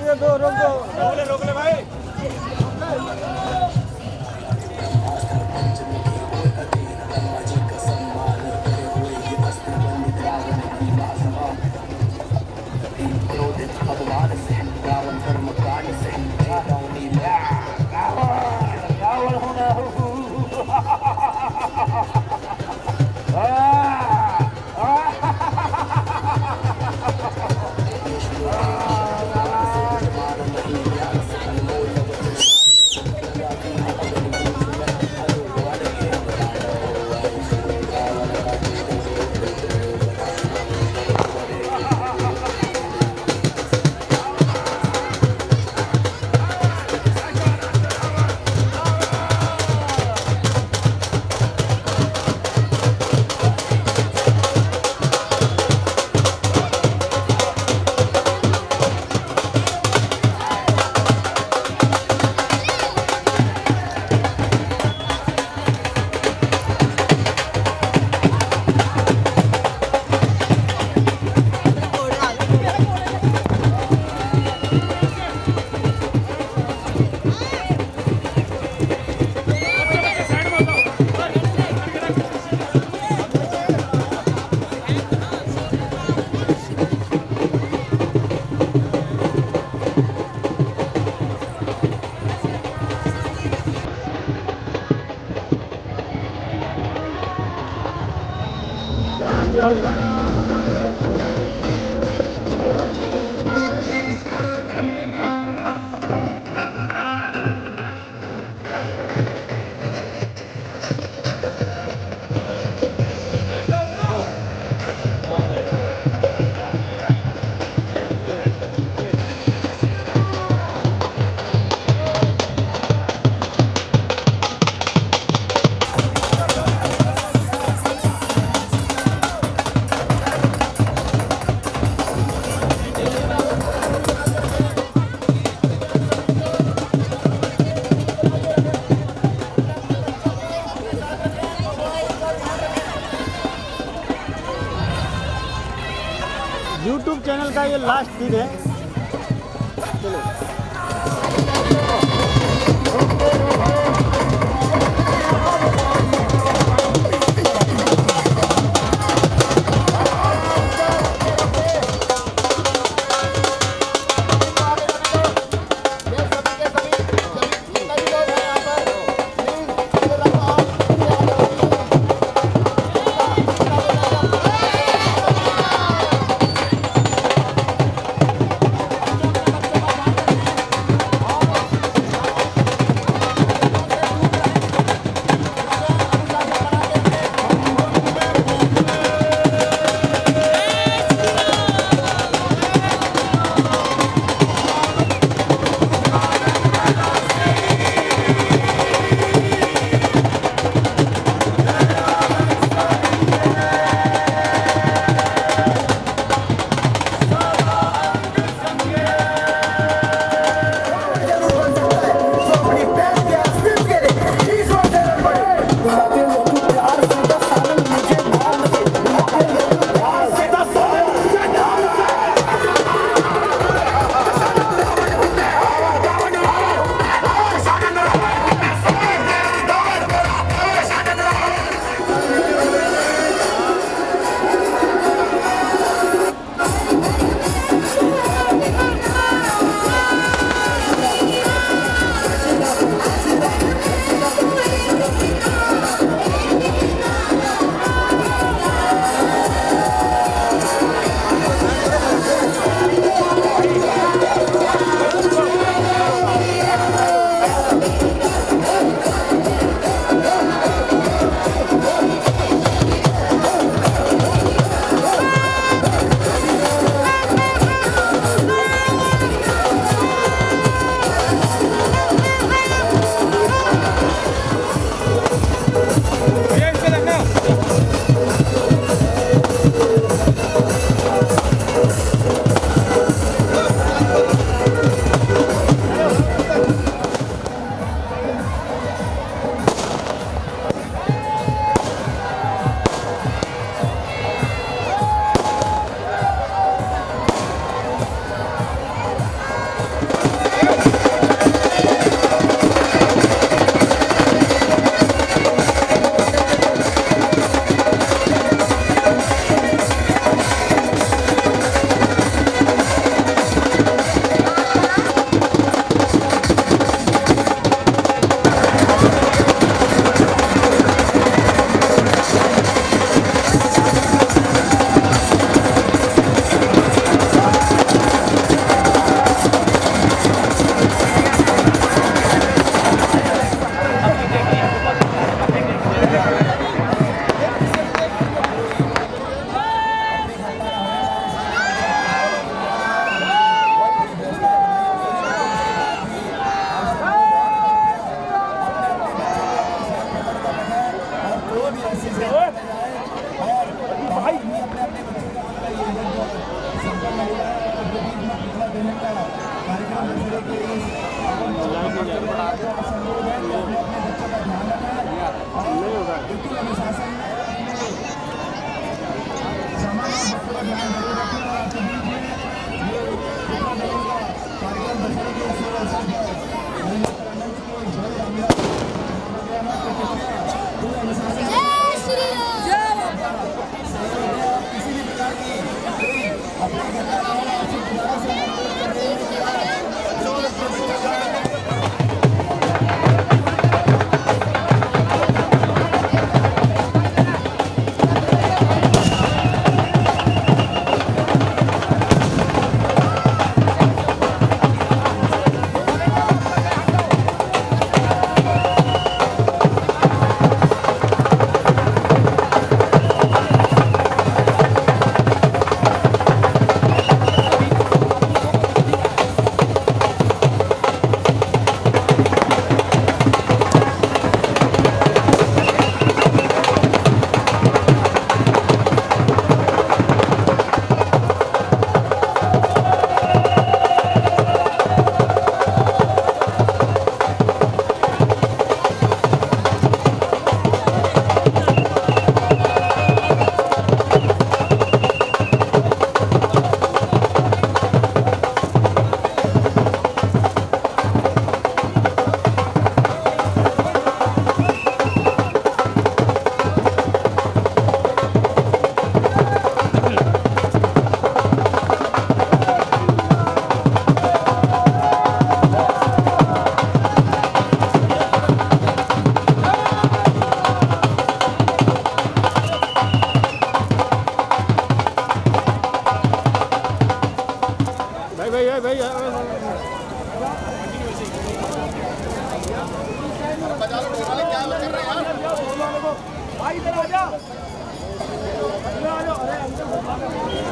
रोक ले भाई। यूट्यूब चैनल का ये लास्ट दिन है। चलो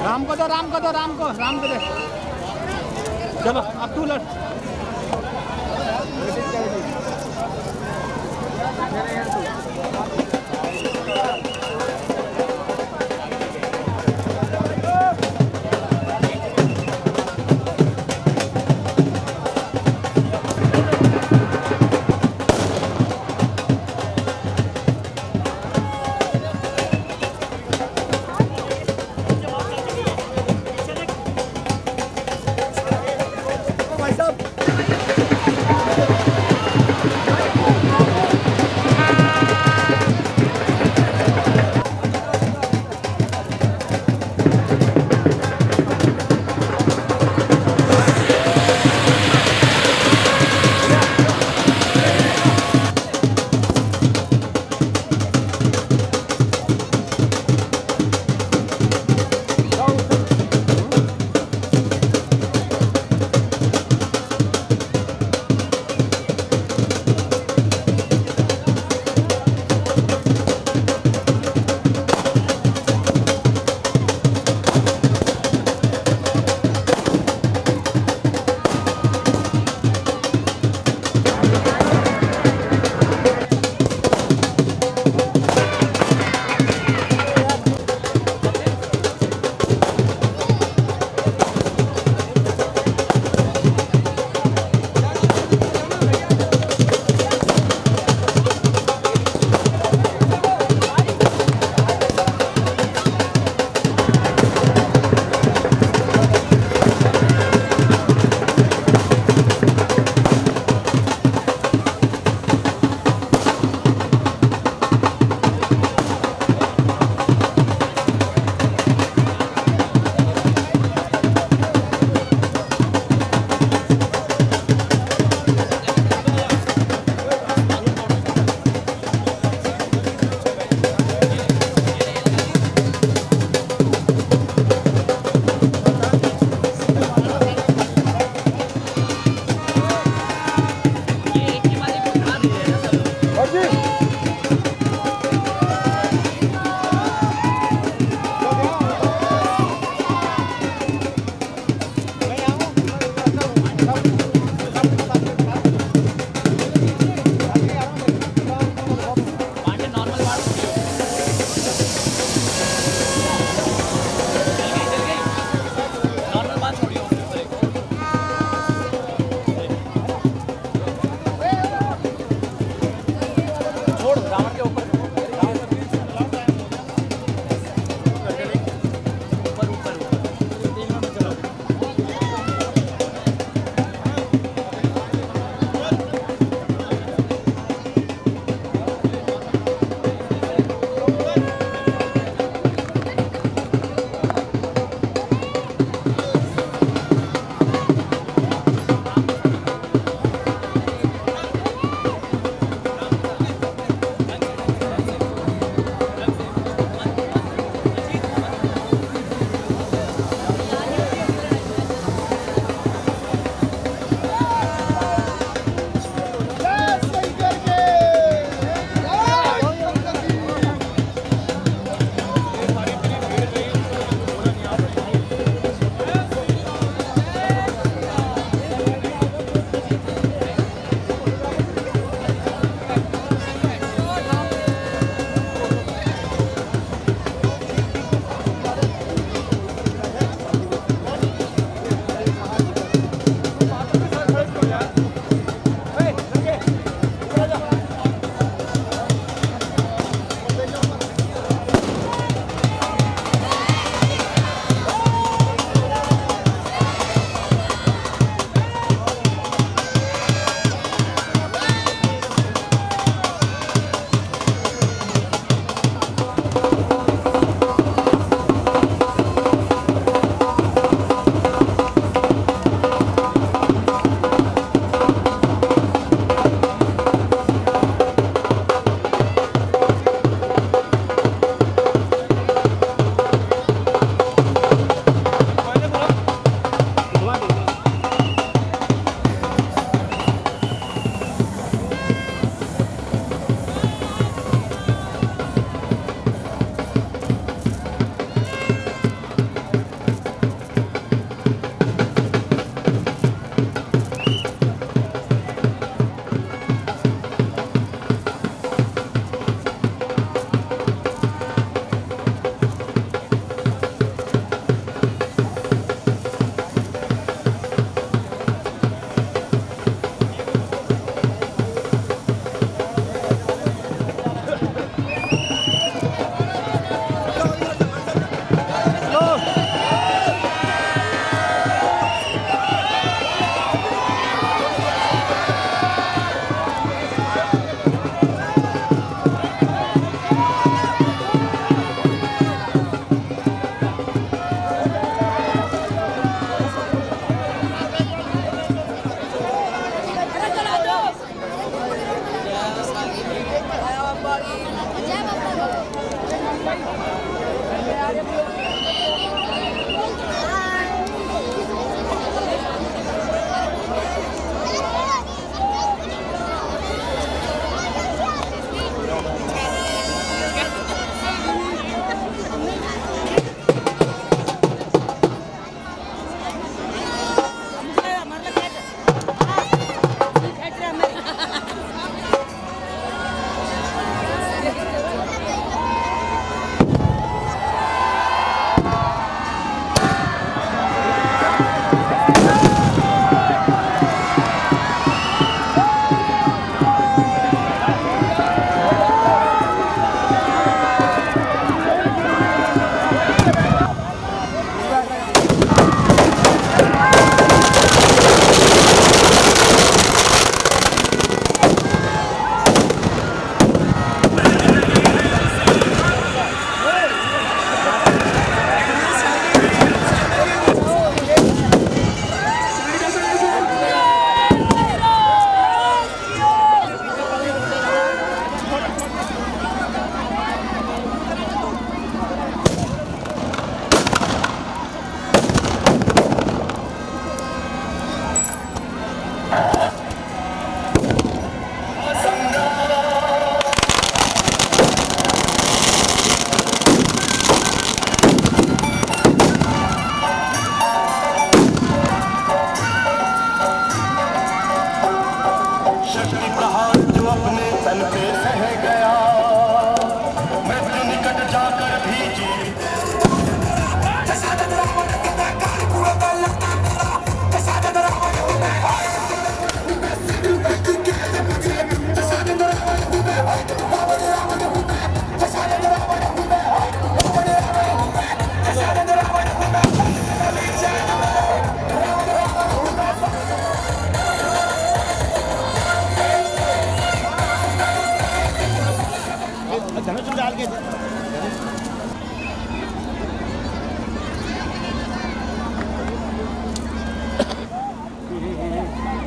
राम को दो, राम को दो, राम को दे। चलो अब तू लड़। भाई साहब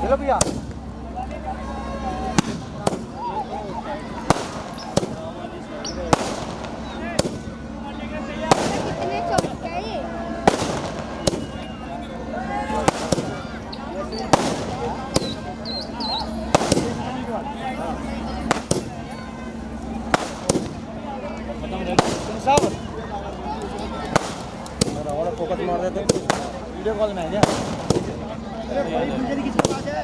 चलो भैया। फोकस मार रहे थे वीडियो कॉल में है क्या? अरे भाई गुंजरी किसके पास है?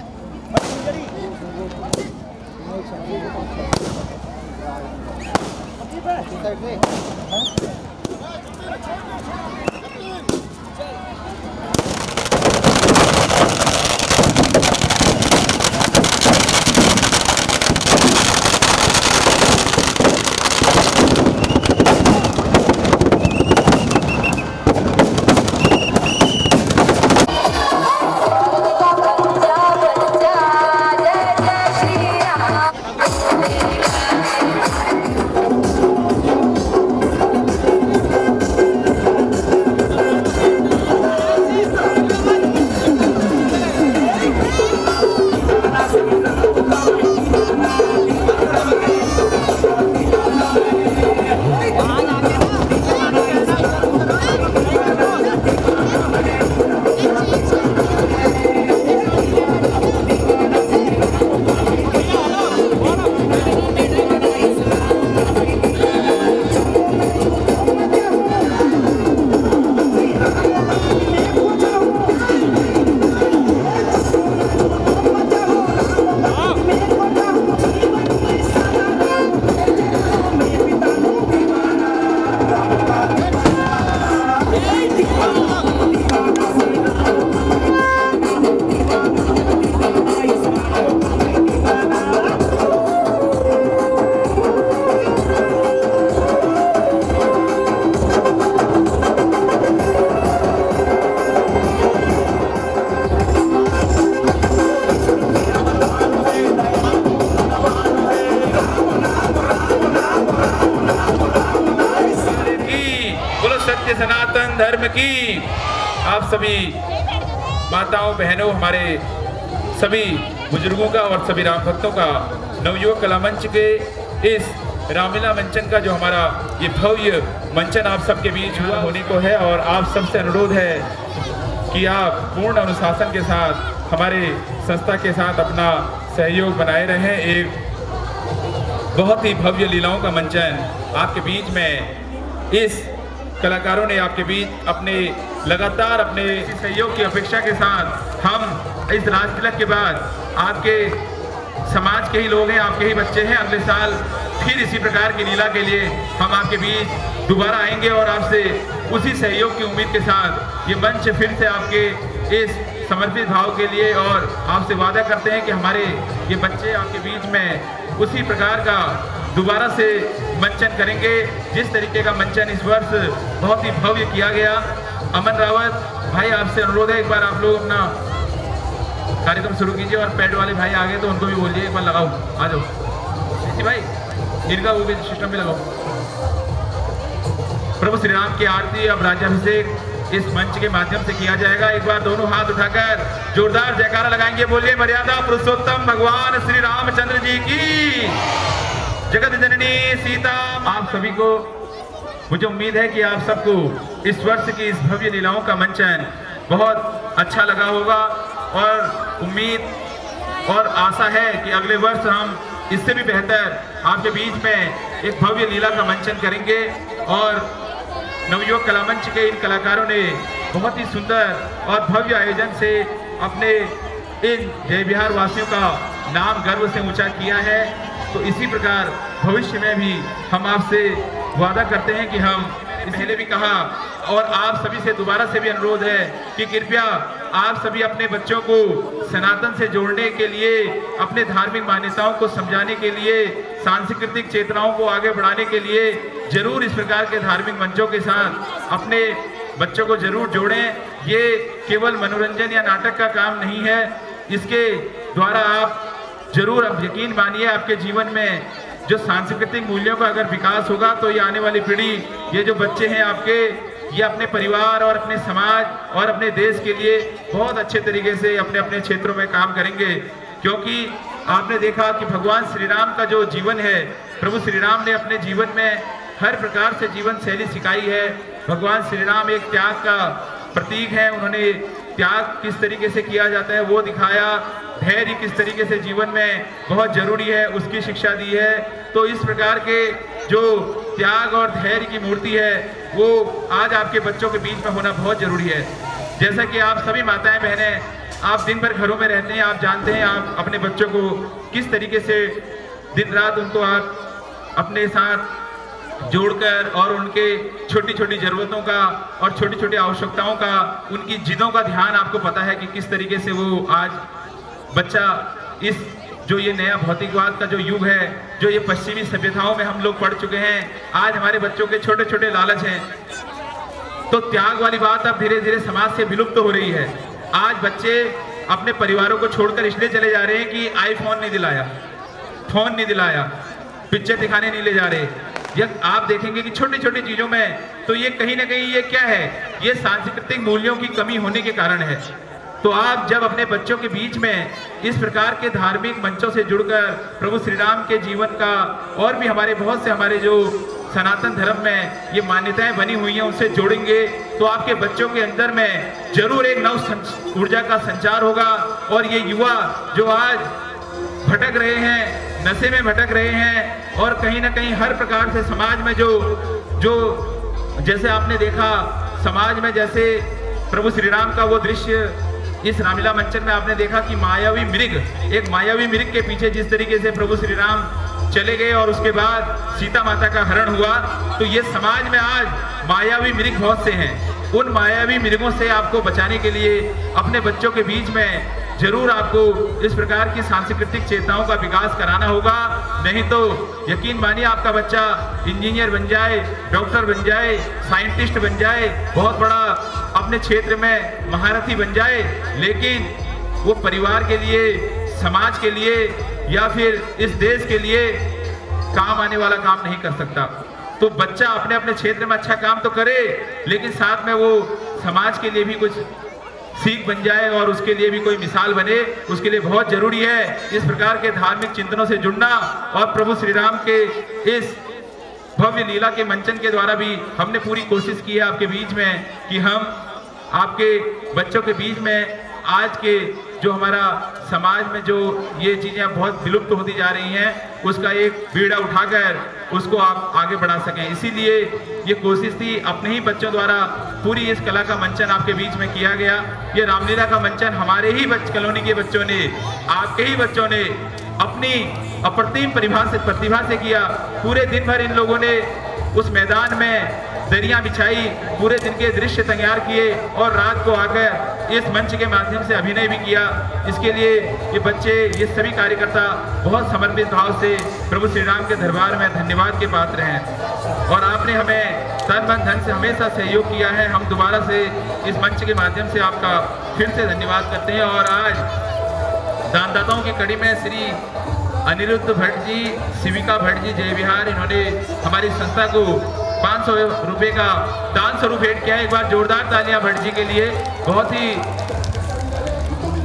भाई गुंजरी साइड में सनातन धर्म की। आप सभी माताओं बहनों, हमारे सभी बुजुर्गों का और सभी राम भक्तों का नवयुवक कला मंच के इस रामलीला मंचन का जो हमारा ये भव्य मंचन आप सबके बीच हुआ होने को है, और आप सबसे अनुरोध है कि आप पूर्ण अनुशासन के साथ हमारे संस्था के साथ अपना सहयोग बनाए रहें। एक बहुत ही भव्य लीलाओं का मंचन आपके बीच में इस कलाकारों ने आपके बीच अपने लगातार अपने सहयोग की अपेक्षा के साथ हम इस राज तिलक के बाद आपके समाज के ही लोग हैं, आपके ही बच्चे हैं। अगले साल फिर इसी प्रकार की लीला के लिए हम आपके बीच दोबारा आएंगे और आपसे उसी सहयोग की उम्मीद के साथ ये मंच फिर से आपके इस समर्पित भाव के लिए, और आपसे वादा करते हैं कि हमारे ये बच्चे आपके बीच में उसी प्रकार का दोबारा से मंचन करेंगे जिस तरीके का मंचन इस वर्ष बहुत ही भव्य किया गया। अमन रावत भाई, आपसे अनुरोध है एक बार आप लोग अपना कार्यक्रम शुरू कीजिए, और पैड वाले भाई आ गए तो उनको भी बोलिए एक बार लगाओ, आ जाओ भाई, जिनका वो भी सिस्टम भी लगाओ। प्रभु श्री राम की आरती अब राज्याभिषेक इस मंच के माध्यम से किया जाएगा। एक बार दोनों हाथ उठाकर जोरदार जयकारा लगाएंगे, बोलिए मर्यादा पुरुषोत्तम भगवान श्री रामचंद्र जी की, जगत जननी सीता। आप सभी को मुझे उम्मीद है कि आप सबको इस वर्ष की इस भव्य लीलाओं का मंचन बहुत अच्छा लगा होगा, और उम्मीद और आशा है कि अगले वर्ष हम इससे भी बेहतर आपके बीच में एक भव्य लीला का मंचन करेंगे। और नवयुवक कला मंच के इन कलाकारों ने बहुत ही सुंदर और भव्य आयोजन से अपने इन जय बिहार वासियों का नाम गर्व से ऊंचा किया है। तो इसी प्रकार भविष्य में भी हम आपसे वादा करते हैं कि हम पहले भी कहा और आप सभी से दोबारा से भी अनुरोध है कि कृपया आप सभी अपने बच्चों को सनातन से जोड़ने के लिए, अपने धार्मिक मान्यताओं को समझाने के लिए, सांस्कृतिक चेतनाओं को आगे बढ़ाने के लिए जरूर इस प्रकार के धार्मिक मंचों के साथ अपने बच्चों को जरूर जोड़ें। ये केवल मनोरंजन या नाटक का काम नहीं है, इसके द्वारा आप जरूर, अब यकीन मानिए, आपके जीवन में जो सांस्कृतिक मूल्यों का अगर विकास होगा तो ये आने वाली पीढ़ी, ये जो बच्चे हैं आपके, ये अपने परिवार और अपने समाज और अपने देश के लिए बहुत अच्छे तरीके से अपने अपने क्षेत्रों में काम करेंगे। क्योंकि आपने देखा कि भगवान श्री राम का जो जीवन है, प्रभु श्री राम ने अपने जीवन में हर प्रकार से जीवन शैली सिखाई है। भगवान श्री राम एक त्याग का प्रतीक है। उन्होंने त्याग किस तरीके से किया जाता है वो दिखाया, धैर्य किस तरीके से जीवन में बहुत जरूरी है उसकी शिक्षा दी है। तो इस प्रकार के जो त्याग और धैर्य की मूर्ति है वो आज आपके बच्चों के बीच में होना बहुत जरूरी है। जैसा कि आप सभी माताएं बहनें, आप दिन भर घरों में रहते हैं, आप जानते हैं आप अपने बच्चों को किस तरीके से दिन रात उनको आप अपने साथ जोड़कर और उनके छोटी छोटी ज़रूरतों का और छोटी छोटी आवश्यकताओं का, उनकी जिदों का ध्यान आपको पता है कि किस तरीके से वो आज बच्चा इस जो ये नया भौतिकवाद का जो युग है, जो ये पश्चिमी सभ्यताओं में हम लोग पढ़ चुके हैं, आज हमारे बच्चों के छोटे छोटे लालच हैं। तो त्याग वाली बात अब धीरे धीरे समाज से विलुप्त हो रही है। आज बच्चे अपने परिवारों को छोड़कर इसलिए चले जा रहे हैं कि आईफोन नहीं दिलाया, फोन नहीं दिलाया, पिक्चर दिखाने नहीं ले जा रहे। यह आप देखेंगे कि छोटी छोटी चीजों में तो ये कहीं ना कहीं ये क्या है, ये सांस्कृतिक मूल्यों की कमी होने के कारण है। तो आप जब अपने बच्चों के बीच में इस प्रकार के धार्मिक मंचों से जुड़कर प्रभु श्री राम के जीवन का और भी हमारे बहुत से हमारे जो सनातन धर्म में ये मान्यताएं बनी हुई हैं उनसे जोड़ेंगे तो आपके बच्चों के अंदर में जरूर एक नव ऊर्जा का संचार होगा। और ये युवा जो आज भटक रहे हैं, नशे में भटक रहे हैं और कहीं ना कहीं हर प्रकार से समाज में जो जैसे आपने देखा समाज में जैसे प्रभु श्री राम का वो दृश्य इस रामलीला मंचन में आपने देखा कि मायावी मृग, एक मायावी मृग के पीछे जिस तरीके से प्रभु श्री राम चले गए और उसके बाद सीता माता का हरण हुआ। तो ये समाज में आज मायावी मृग बहुत से हैं। उन मायावी मृगों से आपको बचाने के लिए अपने बच्चों के बीच में जरूर आपको इस प्रकार की सांस्कृतिक चेतनाओं का विकास कराना होगा। नहीं तो यकीन मानिए आपका बच्चा इंजीनियर बन जाए, डॉक्टर बन जाए, साइंटिस्ट बन जाए, बहुत बड़ा अपने क्षेत्र में महारथी बन जाए, लेकिन वो परिवार के लिए, समाज के लिए या फिर इस देश के लिए काम आने वाला काम नहीं कर सकता। तो बच्चा अपने अपने क्षेत्र में अच्छा काम तो करे, लेकिन साथ में वो समाज के लिए भी कुछ सीख बन जाए और उसके लिए भी कोई मिसाल बने। उसके लिए बहुत जरूरी है इस प्रकार के धार्मिक चिंतनों से जुड़ना। और प्रभु श्री राम के इस भव्य लीला के मंचन के द्वारा भी हमने पूरी कोशिश की है आपके बीच में कि हम आपके बच्चों के बीच में आज के जो हमारा समाज में जो ये चीज़ें बहुत विलुप्त होती जा रही हैं उसका एक बीड़ा उठाकर उसको आप आगे बढ़ा सकें। इसीलिए ये कोशिश थी, अपने ही बच्चों द्वारा पूरी इस कला का मंचन आपके बीच में किया गया। ये रामलीला का मंचन हमारे ही कॉलोनी के बच्चों ने, आपके ही बच्चों ने अपनी अप्रतिम प्रतिभा से किया। पूरे दिन भर इन लोगों ने उस मैदान में दरियां बिछाई, पूरे दिन के दृश्य तैयार किए और रात को आकर इस मंच के माध्यम से अभिनय भी किया। इसके लिए ये बच्चे, ये सभी कार्यकर्ता बहुत समर्पित भाव से प्रभु श्री राम के दरबार में धन्यवाद के पात्र हैं। और आपने हमें तन मन धन से हमेशा सहयोग किया है। हम दोबारा से इस मंच के माध्यम से आपका फिर से धन्यवाद करते हैं। और आज दानदाताओं की कड़ी में श्री अनिरुद्ध भट्ट जी, शिविका भट्ट जी, जय विहार, इन्होंने हमारी संस्था को 500 रुपये का दान स्वरूप भेंट किया है। एक बार जोरदार तालियां भट्ट जी के लिए। बहुत ही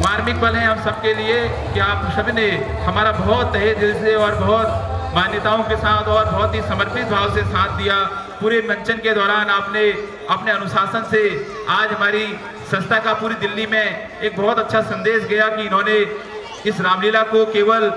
मार्मिक पल है हम सबके लिए कि आप सभी ने हमारा बहुत तहे दिल से और बहुत मान्यताओं के साथ और बहुत ही समर्पित भाव से साथ दिया। पूरे मंचन के दौरान आपने अपने अनुशासन से आज हमारी संस्था का पूरी दिल्ली में एक बहुत अच्छा संदेश गया कि इन्होंने इस रामलीला को केवल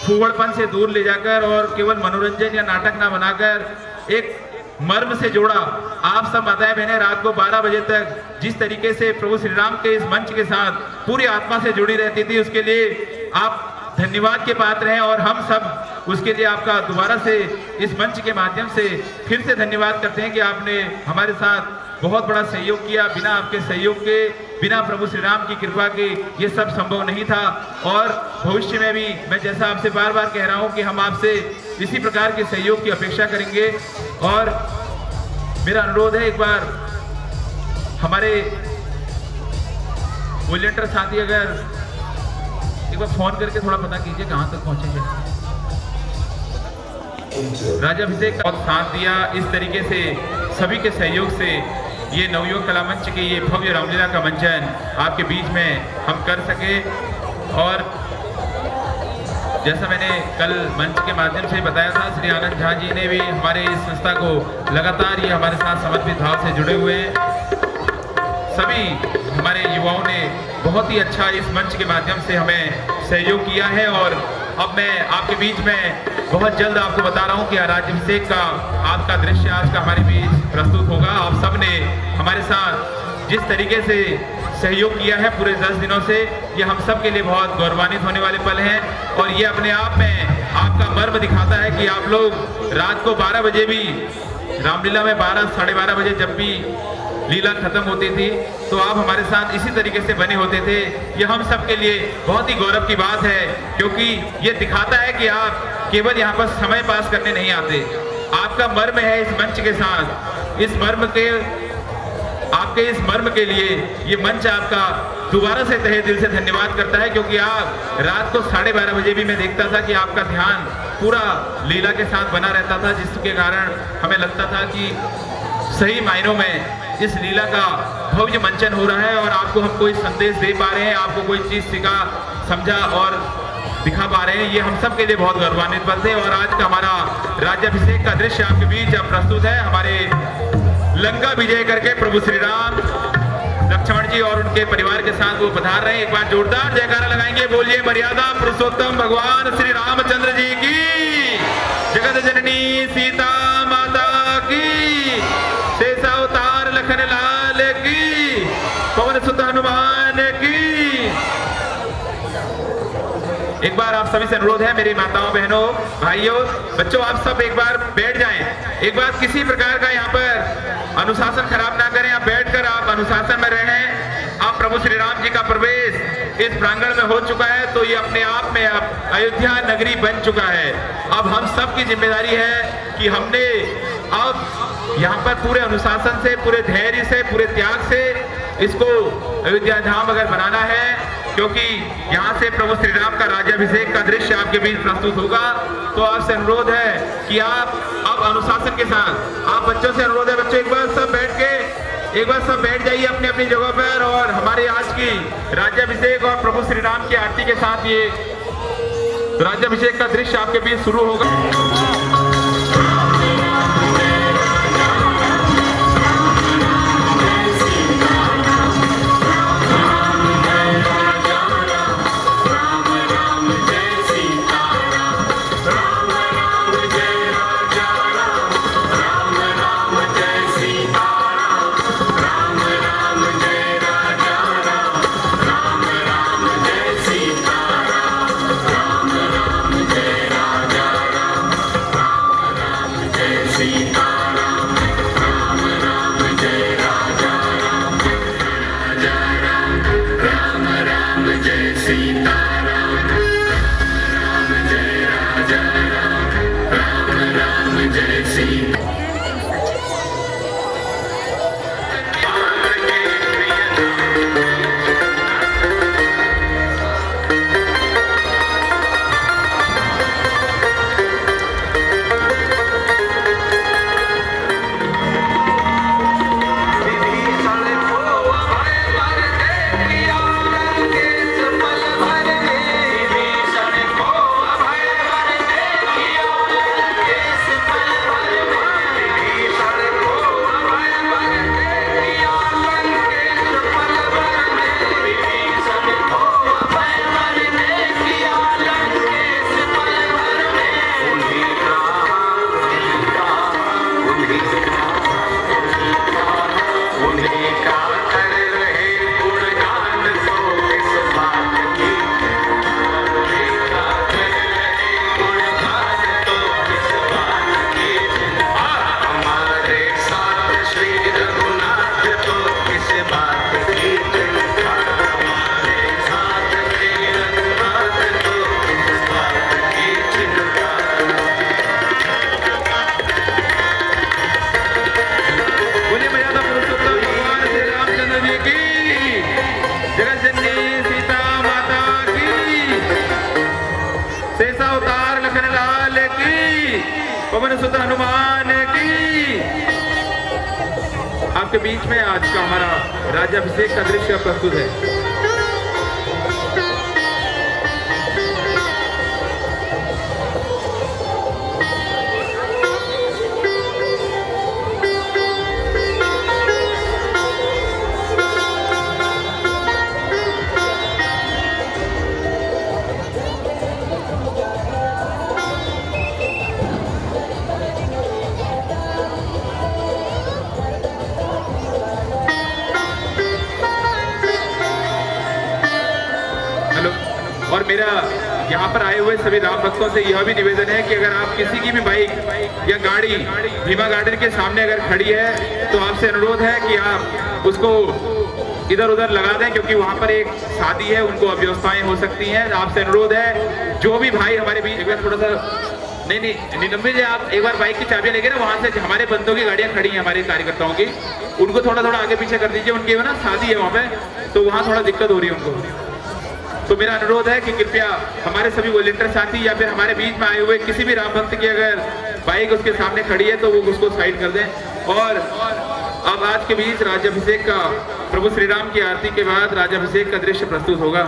फूहड़पन से दूर ले जाकर और केवल मनोरंजन या नाटक ना बनाकर एक मर्म से जोड़ा। आप सब माताएं बहनें रात को 12 बजे तक जिस तरीके से प्रभु श्री राम के इस मंच के साथ पूरी आत्मा से जुड़ी रहती थी, उसके लिए आप धन्यवाद के पात्र हैं। और हम सब उसके लिए आपका दोबारा से इस मंच के माध्यम से फिर से धन्यवाद करते हैं कि आपने हमारे साथ बहुत बड़ा सहयोग किया। बिना आपके सहयोग के, बिना प्रभु श्री राम की कृपा के ये सब संभव नहीं था। और भविष्य में भी मैं जैसा आपसे बार बार कह रहा हूँ कि हम आपसे इसी प्रकार के सहयोग की अपेक्षा करेंगे। और मेरा अनुरोध है, एक बार हमारे वॉलंटियर साथी अगर एक बार फोन करके थोड़ा पता कीजिए कहाँ तक पहुँचेंगे। राजाभिषेक का साथ दिया। इस तरीके से सभी के सहयोग से ये नवयुवक कला मंच के ये भव्य रामलीला का मंचन आपके बीच में हम कर सके। और जैसा मैंने कल मंच के माध्यम से बताया था, श्री आनंद झा जी ने भी हमारे इस संस्था को लगातार ये हमारे साथ समर्पित भाव से जुड़े हुए हैं। सभी हमारे युवाओं ने बहुत ही अच्छा इस मंच के माध्यम से हमें सहयोग किया है। और अब मैं आपके बीच में बहुत जल्द आपको बता रहा हूँ कि राज्याभिषेक का आपका दृश्य आज का हमारे बीच प्रस्तुत होगा। आप सब ने हमारे साथ जिस तरीके से सहयोग किया है पूरे 10 दिनों से, ये हम सब के लिए बहुत गौरवान्वित होने वाले पल हैं। और ये अपने आप में आपका मर्म दिखाता है कि आप लोग रात को 12 बजे भी रामलीला में 12 साढ़े 12 बजे जब भी लीला खत्म होती थी तो आप हमारे साथ इसी तरीके से बने होते थे। ये हम सब के लिए बहुत ही गौरव की बात है, क्योंकि ये दिखाता है कि आप केवल यहाँ पर समय पास करने नहीं आते, आपका मर्म है इस मंच के साथ। इस मर्म के आपके इस मर्म के लिए ये मंच आपका दोबारा से तहे दिल से धन्यवाद करता है, क्योंकि आप रात को 12:30 बजे भी मैं देखता था कि आपका ध्यान पूरा लीला के साथ बना रहता था, जिसके कारण हमें लगता था कि सही मायनों में इस लीला का भव्य मंचन हो रहा है और आपको हम कोई संदेश दे पा रहे हैं, आपको कोई चीज सिखा समझा और दिखा पा रहे हैं। ये हम सब के लिए बहुत गौरवान्वित बात है। और आज का हमारा राज्याभिषेक का दृश्य आपके बीच अब प्रस्तुत है। हमारे लंका विजय करके प्रभु श्री राम लक्ष्मण जी और उनके परिवार के साथ वो पधार रहे हैं। एक बार जोरदार जयकारा लगाएंगे, बोलिए मर्यादा पुरुषोत्तम भगवान श्री रामचंद्र जी की, जगत जननी सीता माता की, शेषावतार लखन लाल की, पवन सुत हनुमान की। एक बार आप सभी से अनुरोध है, मेरी माताओं बहनों भाइयों बच्चों, आप सब एक बार बैठ जाएं। एक बार किसी प्रकार का यहाँ पर अनुशासन खराब ना करें, आप बैठकर आप अनुशासन में रहें। आप प्रभु श्री राम जी का प्रवेश इस प्रांगण में हो चुका है, तो ये अपने आप में अब अयोध्या नगरी बन चुका है। अब हम सब की जिम्मेदारी है कि हमने अब यहाँ पर पूरे अनुशासन से, पूरे धैर्य से, पूरे त्याग से इसको अयोध्या धाम अगर बनाना है, क्योंकि यहाँ से प्रभु श्री राम का राज्याभिषेक का दृश्य आपके बीच प्रस्तुत होगा। तो आपसे अनुरोध है कि आप अब अनुशासन के साथ, आप बच्चों से अनुरोध है, बच्चों एक बार सब बैठ के एक बार सब बैठ जाइए अपनी अपनी जगह पर। और हमारे आज की राज्याभिषेक और प्रभु श्री राम की आरती के साथ ये राज्याभिषेक का दृश्य आपके बीच शुरू होगा। आपके बीच में आज का हमारा राज्याभिषेक का दृश्य प्रस्तुत है। और मेरा यहाँ पर आए हुए सभी राम भक्तों से यह भी निवेदन है कि अगर आप किसी की भी बाइक या गाड़ी भीमा गार्डन के सामने अगर खड़ी है तो आपसे अनुरोध है कि आप उसको इधर उधर लगा दें, क्योंकि वहाँ पर एक शादी है, उनको अव्यवस्थाएं हो सकती हैं। आपसे अनुरोध है जो भी भाई हमारे बीच एक बार थोड़ा सा नहीं निलंबी जी, आप एक बार बाइक की चाबियां लेके ना वहाँ से हमारे बंदों की गाड़ियाँ खड़ी हैं हमारे कार्यकर्ताओं की, उनको थोड़ा थोड़ा आगे पीछे कर दीजिए। उनकी ना शादी है वहाँ पे, तो वहाँ थोड़ा दिक्कत हो रही है उनको। तो मेरा अनुरोध है कि कृपया हमारे सभी वॉलंटियर साथी या फिर हमारे बीच में आए हुए किसी भी राम भक्त की अगर बाइक उसके सामने खड़ी है तो वो उसको साइड कर दें। और अब आज के बीच राज्याभिषेक का, प्रभु श्री राम की आरती के बाद राज्याभिषेक का दृश्य प्रस्तुत होगा।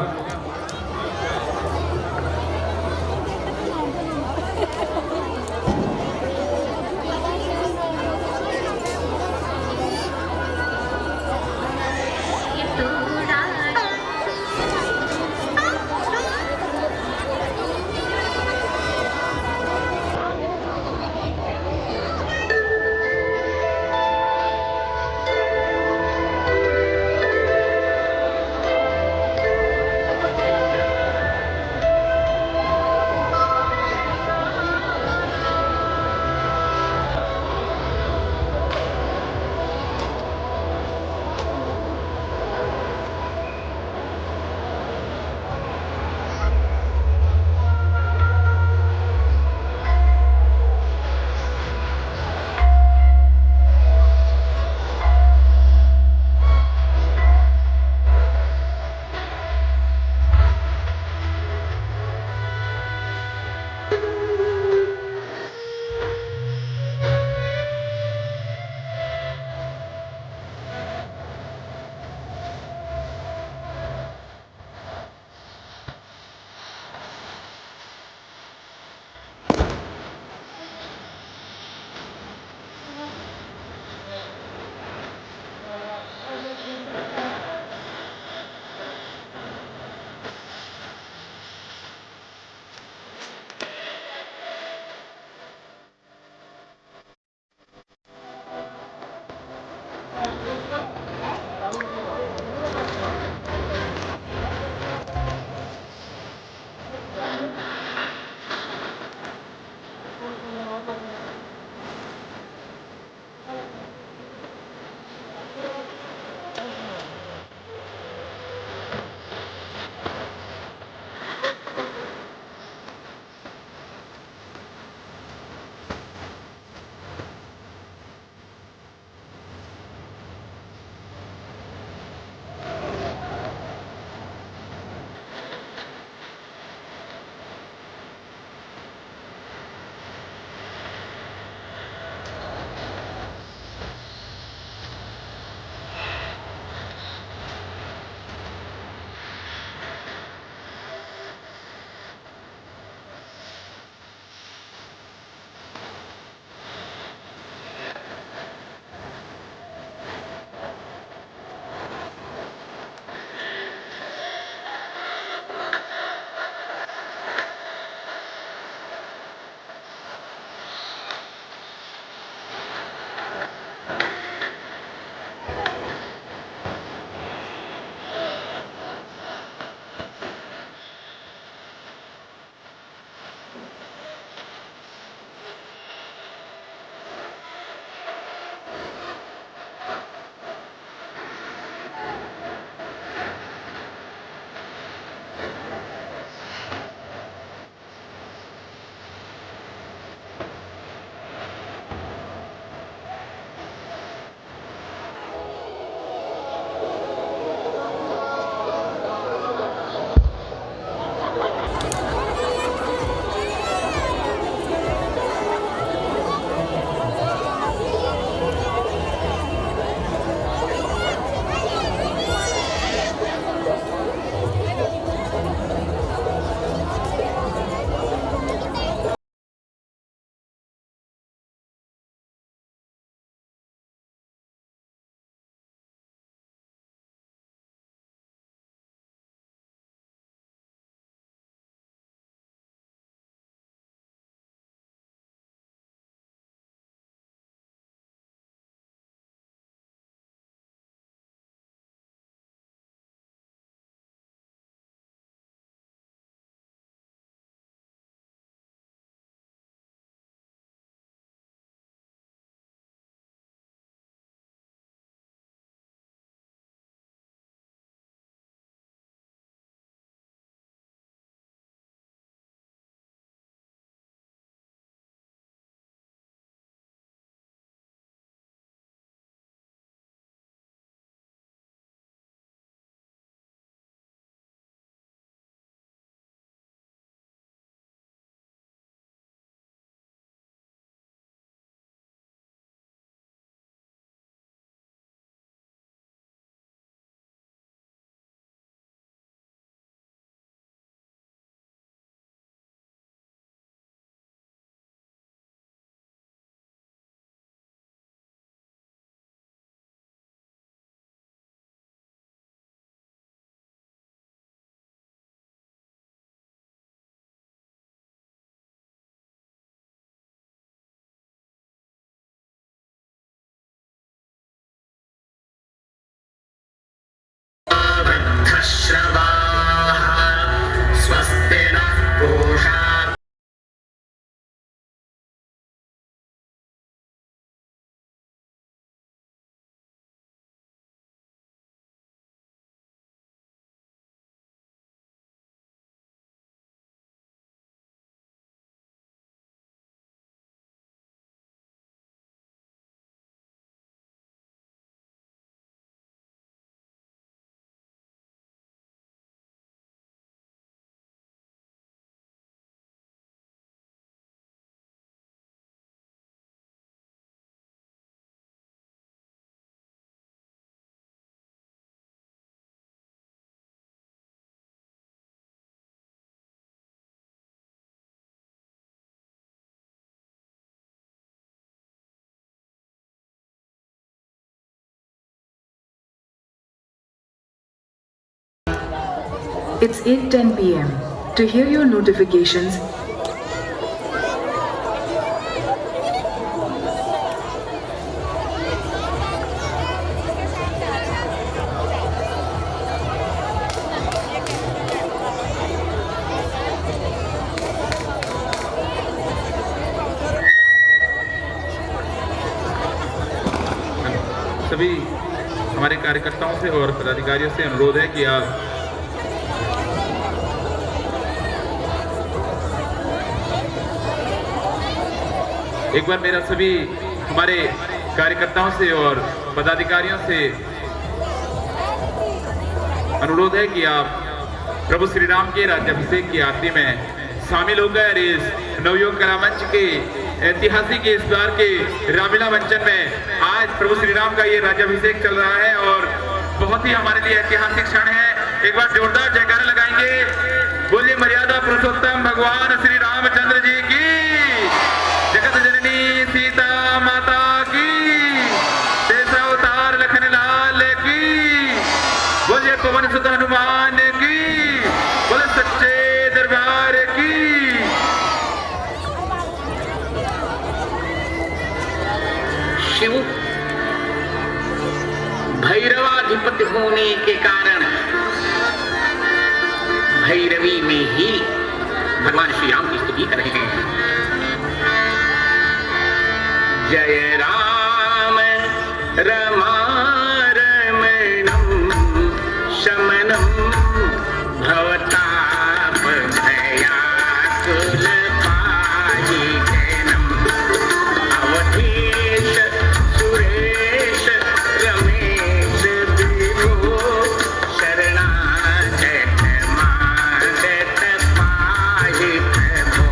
श्रवाः स्वस्ति नः पूषा। It's 8:10 p.m. To hear your notifications, सभी हमारे कार्यकर्ताओं से और पदाधिकारियों से अनुरोध है कि आप एक बार मेरा सभी हमारे कार्यकर्ताओं से और पदाधिकारियों से अनुरोध है कि आप प्रभु श्री राम के राज्याभिषेक की आरती में शामिल होकर इस नवयुग कला मंच के ऐतिहासिक इस बार के रामलीला मंचन में आज प्रभु श्री राम का ये राज्याभिषेक चल रहा है और बहुत ही हमारे लिए ऐतिहासिक क्षण है। एक बार जोरदार जयकारा लगाएंगे। बोलिए मर्यादा पुरुषोत्तम भगवान श्री रामचंद्र जी की, जगत जननी सीता माता की, शेषा अवतार लखन लाल की, बोलिए पवन सुत हनुमान की, बोले सच्चे दरबार की। शिव भैरवाधिपति होने के कारण भैरवी में ही भगवान श्री राम की स्तुति कर रहे हैं। जय राम रमारमणं शमनं भवताप भयाकुल पाहिजनं अवधेश सुरेश रमेश विभो शरणागत मागत पाहि प्रभो।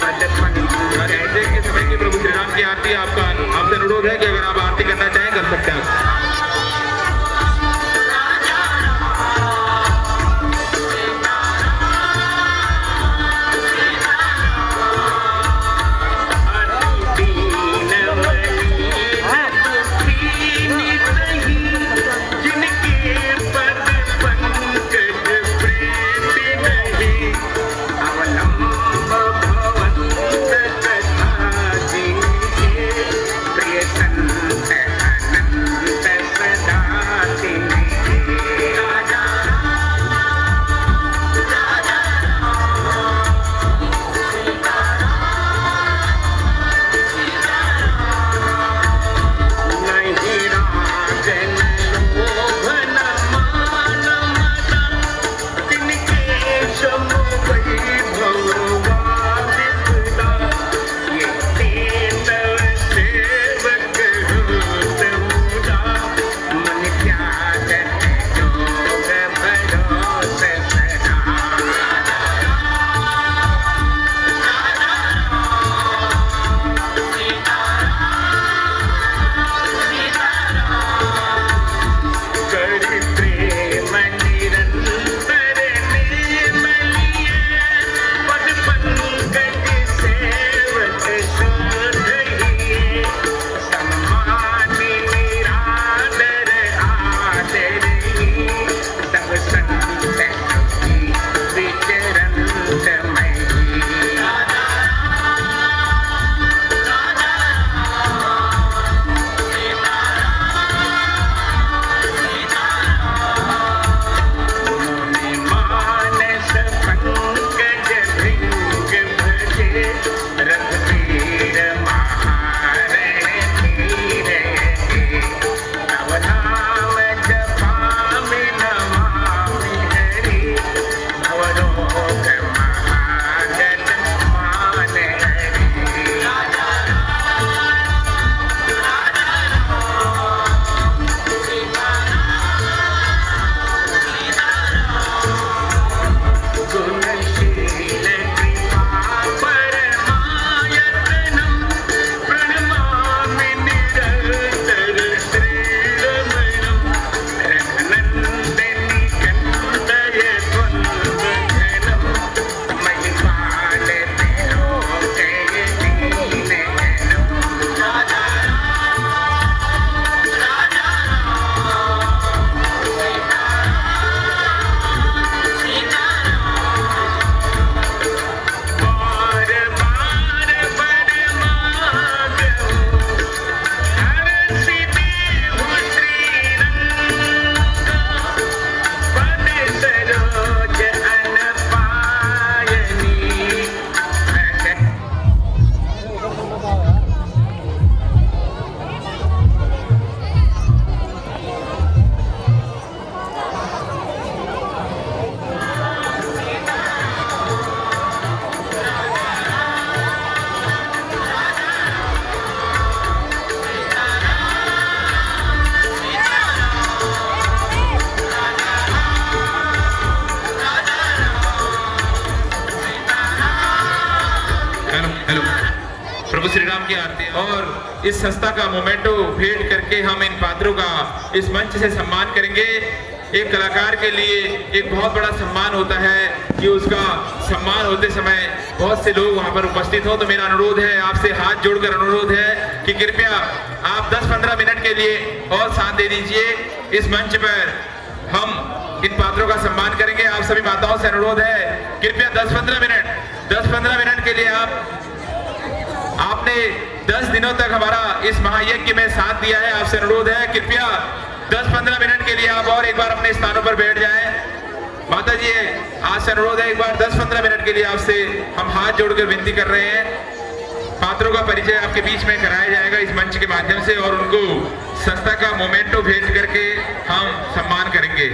ऐसे के समय की प्रभु श्री राम की आरती आपसे अनुरोध है कि अगर आप आरती करना चाहें कर सकते हैं। प्रभु श्री राम की आरती और इस संस्था का मोमेंटो भेंट करके हम इन पात्रों का इस मंच से सम्मान करेंगे। एक कलाकार के लिए एक बहुत बड़ा सम्मान होता है कि उसका सम्मान होते समय बहुत से लोग वहां पर उपस्थित हो। तो मेरा अनुरोध है, आपसे हाथ जोड़कर अनुरोध है कि कृपया आप 10-15 मिनट के लिए और साथ दे दीजिए। इस मंच पर हम इन पात्रों का सम्मान करेंगे। आप सभी माताओं से अनुरोध है, कृपया 10-15 मिनट के लिए आपने 10 दिनों तक हमारा इस महायज्ञ में साथ दिया है। आपसे अनुरोध है, कृपया 10-15 मिनट के लिए आप और एक बार अपने स्थानों पर बैठ जाएं। माता जी, आज से अनुरोध है, एक बार 10-15 मिनट के लिए आपसे हम हाथ जोड़कर विनती कर रहे हैं। पात्रों का परिचय आपके बीच में कराया जाएगा इस मंच के माध्यम से और उनको संस्था का मोमेंटो भेंट करके हम सम्मान करेंगे।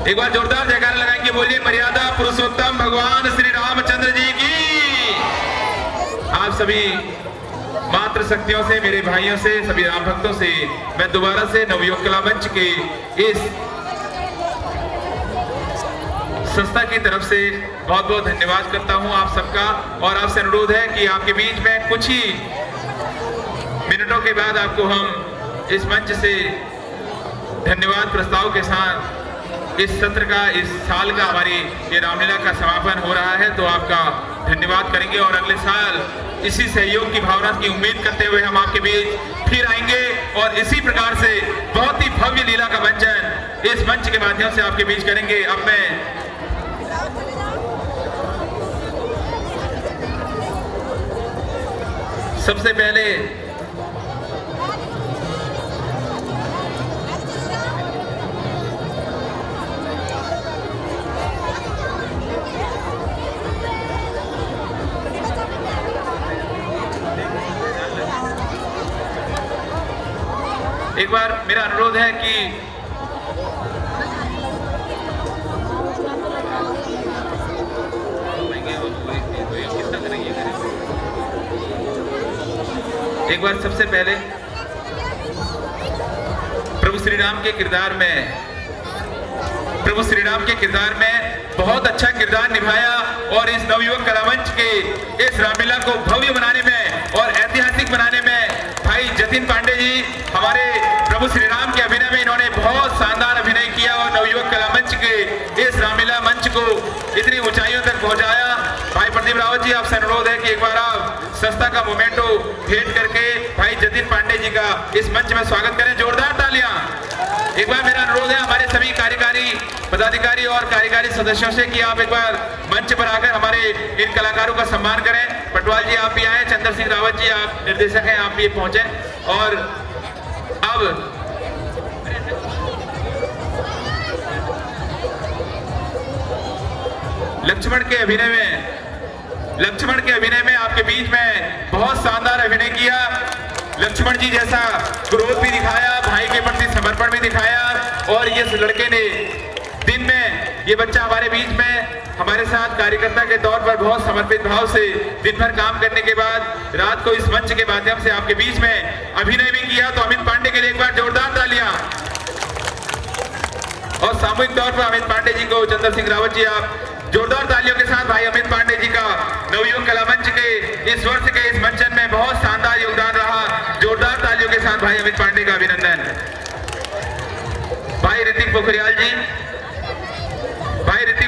एक बार जोरदार जयकारा लगाएंगे, बोलिए मर्यादा पुरुषोत्तम भगवान श्री रामचंद्र जी की। आप सभी मातृशक्तियों से, मेरे भाइयों से, सभी राम भक्तों से मैं दोबारा से नवयुवक कला मंच के इस संस्था की तरफ से बहुत बहुत धन्यवाद करता हूं आप सबका। और आपसे अनुरोध है कि आपके बीच में कुछ ही मिनटों के बाद आपको हम इस मंच से धन्यवाद प्रस्ताव के साथ इस सत्र का, इस साल का, हमारी ये रामलीला का समापन हो रहा है, तो आपका धन्यवाद करेंगे। और अगले साल इसी सहयोग की भावना की उम्मीद करते हुए हम आपके बीच फिर आएंगे और इसी प्रकार से बहुत ही भव्य लीला का मंचन इस मंच के माध्यम से आपके बीच करेंगे। अब मैं सबसे पहले एक बार मेरा अनुरोध है कि एक बार सबसे पहले प्रभु श्री राम के किरदार में बहुत अच्छा किरदार निभाया और इस नवयुवक कला मंच के इस रामलीला को भव्य बनाने में और ऐतिहासिक बनाने में भाई जतिन पांडे जी हमारे प्रभु श्री राम के अभिनय में इन्होंने बहुत शानदार अभिनय किया और नवयुवक कला मंच के इस रामलीला मंच को इतनी ऊंचाइयों तक पहुंचाया। भाई प्रदीप रावत जी, आपसे अनुरोध है कि एक बार आप संस्था का मोमेंटो भेंट करके भाई जतिन पांडे जी का इस मंच में स्वागत करें। जोरदार तालियां। एक बार मेरा अनुरोध है हमारे सभी कार्यकारी पदाधिकारी और कार्यकारी सदस्यों से कि आप एक बार मंच पर आकर हमारे इन कलाकारों का सम्मान करें। पटवाल जी आप भी आए, चंद्र सिंह रावत जी आप निर्देशक हैं, आप भी पहुंचे। और अब लक्ष्मण के अभिनय में आपके बीच में बहुत शानदार अभिनय किया। लक्ष्मण जी जैसा क्रोध भी दिखाया, भाई के प्रति समर्पण भी दिखाया और इस लड़के ने दिन में, ये बच्चा हमारे बीच में हमारे साथ कार्यकर्ता के तौर पर बहुत समर्पित भाव से दिन भर काम करने के बाद रात को इस मंच के माध्यम से आपके बीच में अभिनय भी किया। तो अमित पांडे के लिए एक बार जोरदार तालियां। और सामूहिक तौर पर अमित पांडे जी को, चंद्र सिंह रावत जी आप जोरदार तालियों के साथ भाई अमित पांडे जी का नवयुवक कला मंच के इस वर्ष के इस मंचन में बहुत शानदार योगदान रहा। जोरदार तालियों के साथ भाई अमित पांडे का अभिनंदन। भाई ऋतिक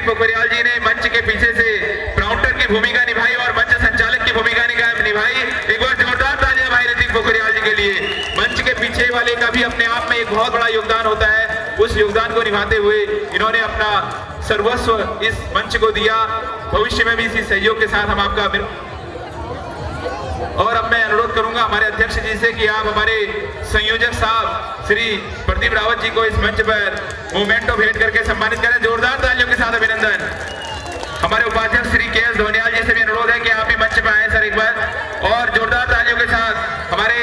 पोखरियाल जी ने मंच के पीछे से प्राउंटर की भूमिका निभाई और मंच संचालक की भूमिका निभाई। एक बार जोरदार तालियां भाई ऋतिक पोखरियाल जी के लिए। मंच के पीछे वाले का भी अपने आप में एक बहुत बड़ा योगदान होता है, उस योगदान को निभाते हुए इन्होंने अपना सर्वस्व इस मंच को दिया। भविष्य में भी इसी सहयोग के साथ हम आपका। और अब मैं अनुरोध करूंगा हमारे अध्यक्ष जी से कि आप हमारे संयोजक साहब श्री प्रदीप रावत जी को इस मंच पर मोमेंटो भेंट करके सम्मानित करें। जोरदार तालियों के साथ अभिनंदन। हमारे उपाध्यक्ष श्री के.एस. धोनियाल जी से भी अनुरोध है कि आप भी मंच पर आए सर एक बार। और जोरदार तालियों के साथ हमारे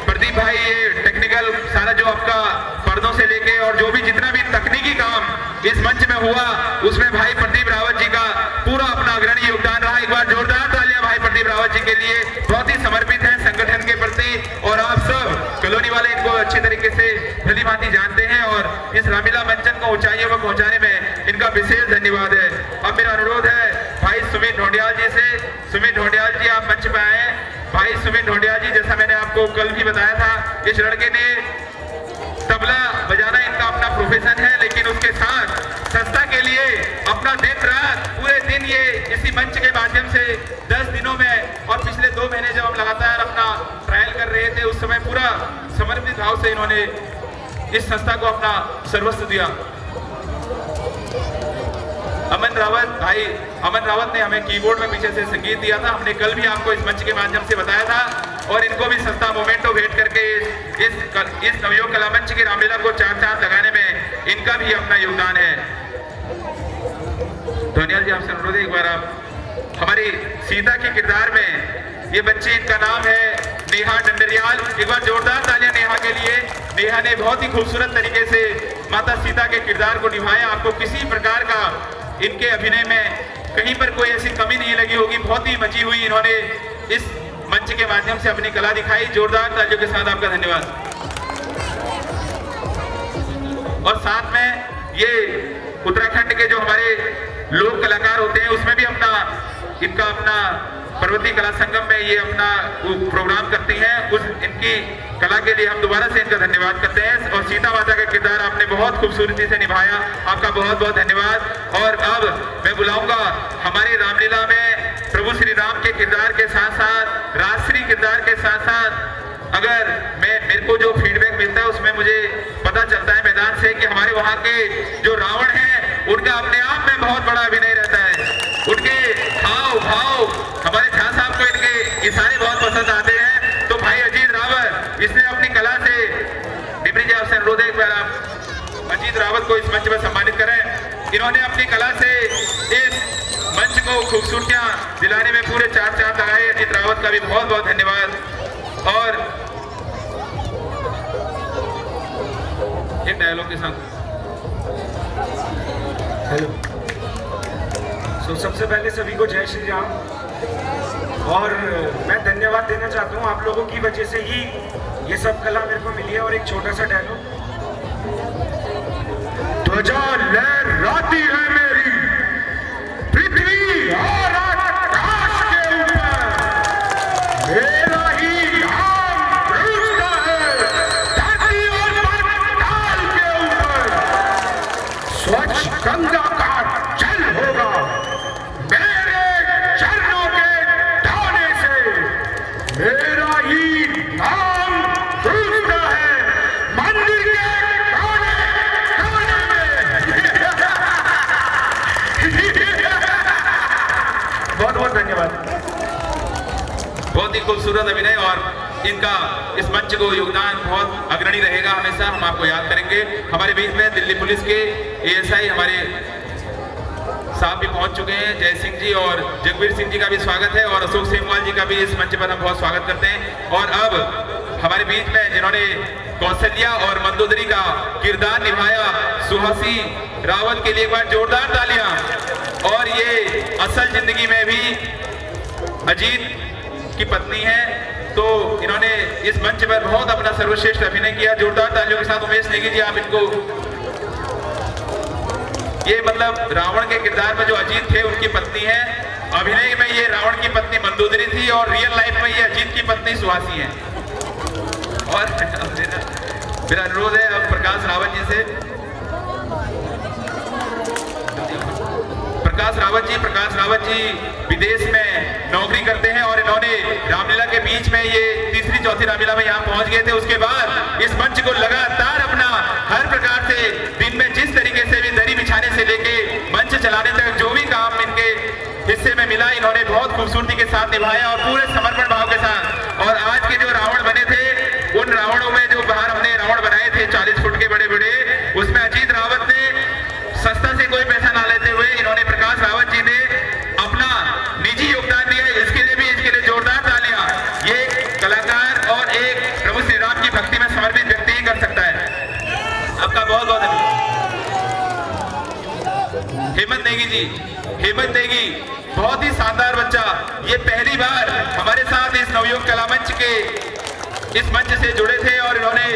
प्रदीप भाई, ये टेक्निकल सारा जो आपका पर्दों से लेके और जो भी जितना भी तकनीकी काम इस मंच में हुआ उसमें भाई प्रदीप रावत जी का पूरा अपना अग्रणी योगदान रहा। एक बार जोरदार तालियां भाई प्रदीप रावत जी के लिए। बहुत ही समर्पित हैं संगठन के प्रति और आप सब कॉलोनी वाले इनको अच्छे तरीके से भली भांति जानते हैं और इस रामलीला मंचन को ऊंचाइयों पर पहुंचाने में इनका विशेष धन्यवाद है। अब मेरा अनुरोध है भाई सुमित ढोंडियाल जी से। सुमित ढोंडियाल जी आप मंच पर आए। भाई सुमित ढोंडियाल जी, जैसा मैंने आपको कल भी बताया था, इस लड़के ने तबला बजाना इनका अपना प्रोफेशन है, लेकिन उसके साथ संस्था के लिए अपना दिन रात पूरे दिन ये इसी मंच के माध्यम से 10 दिनों में और पिछले 2 महीने जब हम लगातार अपना ट्रायल कर रहे थे उस समय पूरा समर्पित भाव से इन्होंने इस संस्था को अपना सर्वस्व दिया। अमन रावत ने हमें कीबोर्ड में पीछे से संगीत दिया था। हमने कल भी आपको इस मंच के माध्यम से बताया था और इनको भी संस्था मोमेंटो भेंट करके इस नवयुवक कला मंच की रामलीला को 4 चांद लगाने में इनका भी अपना योगदान है। धोनियाल जी आपसे अनुरोध है एक बार आप हमारी सीता के किरदार में, ये बच्ची इनका नाम है नेहा डंडरियाल। एक बार जोरदार तालियां नेहा के लिए। नेहा ने बहुत ही खूबसूरत तरीके से माता सीता के किरदार को निभाया। आपको किसी प्रकार का इनके अभिनय में कहीं पर कोई ऐसी कमी नहीं लगी होगी। बहुत ही मची हुई इन्होंने इस मंच के माध्यम से अपनी कला दिखाई। जोरदार तालियों के साथ आपका धन्यवाद। और साथ में ये उत्तराखंड के जो हमारे लोक कलाकार होते हैं उसमें भी इनका अपना पर्वतीय कला संगम में ये अपना प्रोग्राम करती हैं। इनकी कला के लिए हम दोबारा से इनका धन्यवाद करते हैं। और सीता माता का किरदार आपने बहुत खूबसूरती से निभाया, आपका बहुत बहुत धन्यवाद। और अब मैं बुलाऊंगा हमारी रामलीला में प्रभु श्री राम के किरदार के साथ साथ राजश्री किरदार के साथ साथ अगर मेरे को जो फीडबैक मिलता है उसमें मुझे पता चलता है मैदान से कि हमारे वहाँ के जो रावण हैं उनका अपने आप में बहुत बड़ा अभिनय रहता है। उनके हाव भाव हमारे झा साहब को इनके इशारे बहुत पसंद आते हैं। तो भाई अजीत रावत इसने अपनी कला से डिप्टी जी आपसे अनुरोध है एक बार आप अजीत रावत को इस मंच पर सम्मानित करें। इन्होंने अपनी कला से इस मंच को खूबसूरतियां दिलाने में पूरे 4 चांद लगाए। अजीत रावत का भी बहुत बहुत धन्यवाद। और एक डायलॉग के साथ हेलो। सबसे पहले सभी को जय श्री राम। और मैं धन्यवाद देना चाहता हूँ, आप लोगों की वजह से ही ये सब कला मेरे को मिली है। और एक छोटा सा डायलॉग, ध्वजा लहराती है मेरी पृथ्वी और आकाश के ऊपर, मेरा ही नाम गूंजता है धरती और पाताल के ऊपर, स्वच्छ गंगा का जल होगा मेरे चरणों के ढाने से, मेरा ही नाम गूंजता है मंदिर के कोने कोने में। बहुत बहुत धन्यवाद। बहुत ही खूबसूरत अभिनय और इनका इस मंच को योगदान बहुत अग्रणी रहेगा हमेशा। हम आपको याद करेंगे। हमारे बीच में दिल्ली पुलिस के एएसआई हमारे साहब भी पहुंच चुके हैं। जय सिंह जी और जगबीर सिंह जी का भी स्वागत है और अशोक सेमवाल जी का भी इस मंच पर हम बहुत स्वागत करते हैं। और अब हमारे बीच में जिन्होंने कौशल्या और मंदोदरी का किरदार निभाया, सुहासी रावत के लिए एक बार जोरदार तालियां। और ये असल जिंदगी में भी अजीत की पत्नी है, तो इन्होंने इस मंच पर बहुत अपना सर्वश्रेष्ठ अभिनय किया। जोरदार तालियों के साथ उमेश नेगी जी आप इनको, ये मतलब रावण के किरदार में जो अजीत थे उनकी पत्नी है। अभिनय में ये रावण की पत्नी मंदोदरी थी और रियल लाइफ में ये अजीत की पत्नी सुहासी है। और मेरा अनुरोध है अब प्रकाश रावत जी से। प्रकाश रावत जी विदेश में नौकरी करते हैं और इन्होंने रामलीला के बीच में ये तीसरी चौथी रामलीला में यहाँ पहुंच गए थे। उसके बाद इस मंच को लगातार अपना हर प्रकार से दिन में जिस तरीके से भी दरी बिछाने से लेके मंच चलाने तक जो भी काम इनके हिस्से में मिला इन्होंने बहुत खूबसूरती के साथ निभाया और पूरे समर्पण भाव के साथ। और आज के जो रावण बने थे उन रावणों में जो बाहर हमने रावण बनाए थे 40 फुट के बड़े बड़े, उसमें अजीत रावत ने सस्ता से कोई पैसा ना लेते हुए इन्होंने प्रकाश रावत जी ने अपना निजी योगदान दिया। इसके लिए जोरदार तालियां। ये एक कलाकार और एक प्रभु श्री राम की भक्ति में समर्पित व्यक्ति ही कर सकता है। आपका बहुत बहुत धन्यवाद। हेमंत नेगी बहुत ही शानदार बच्चा, ये पहली बार हमारे साथ इस नवयुग कला मंच के इस मंच से जुड़े थे और इन्होंने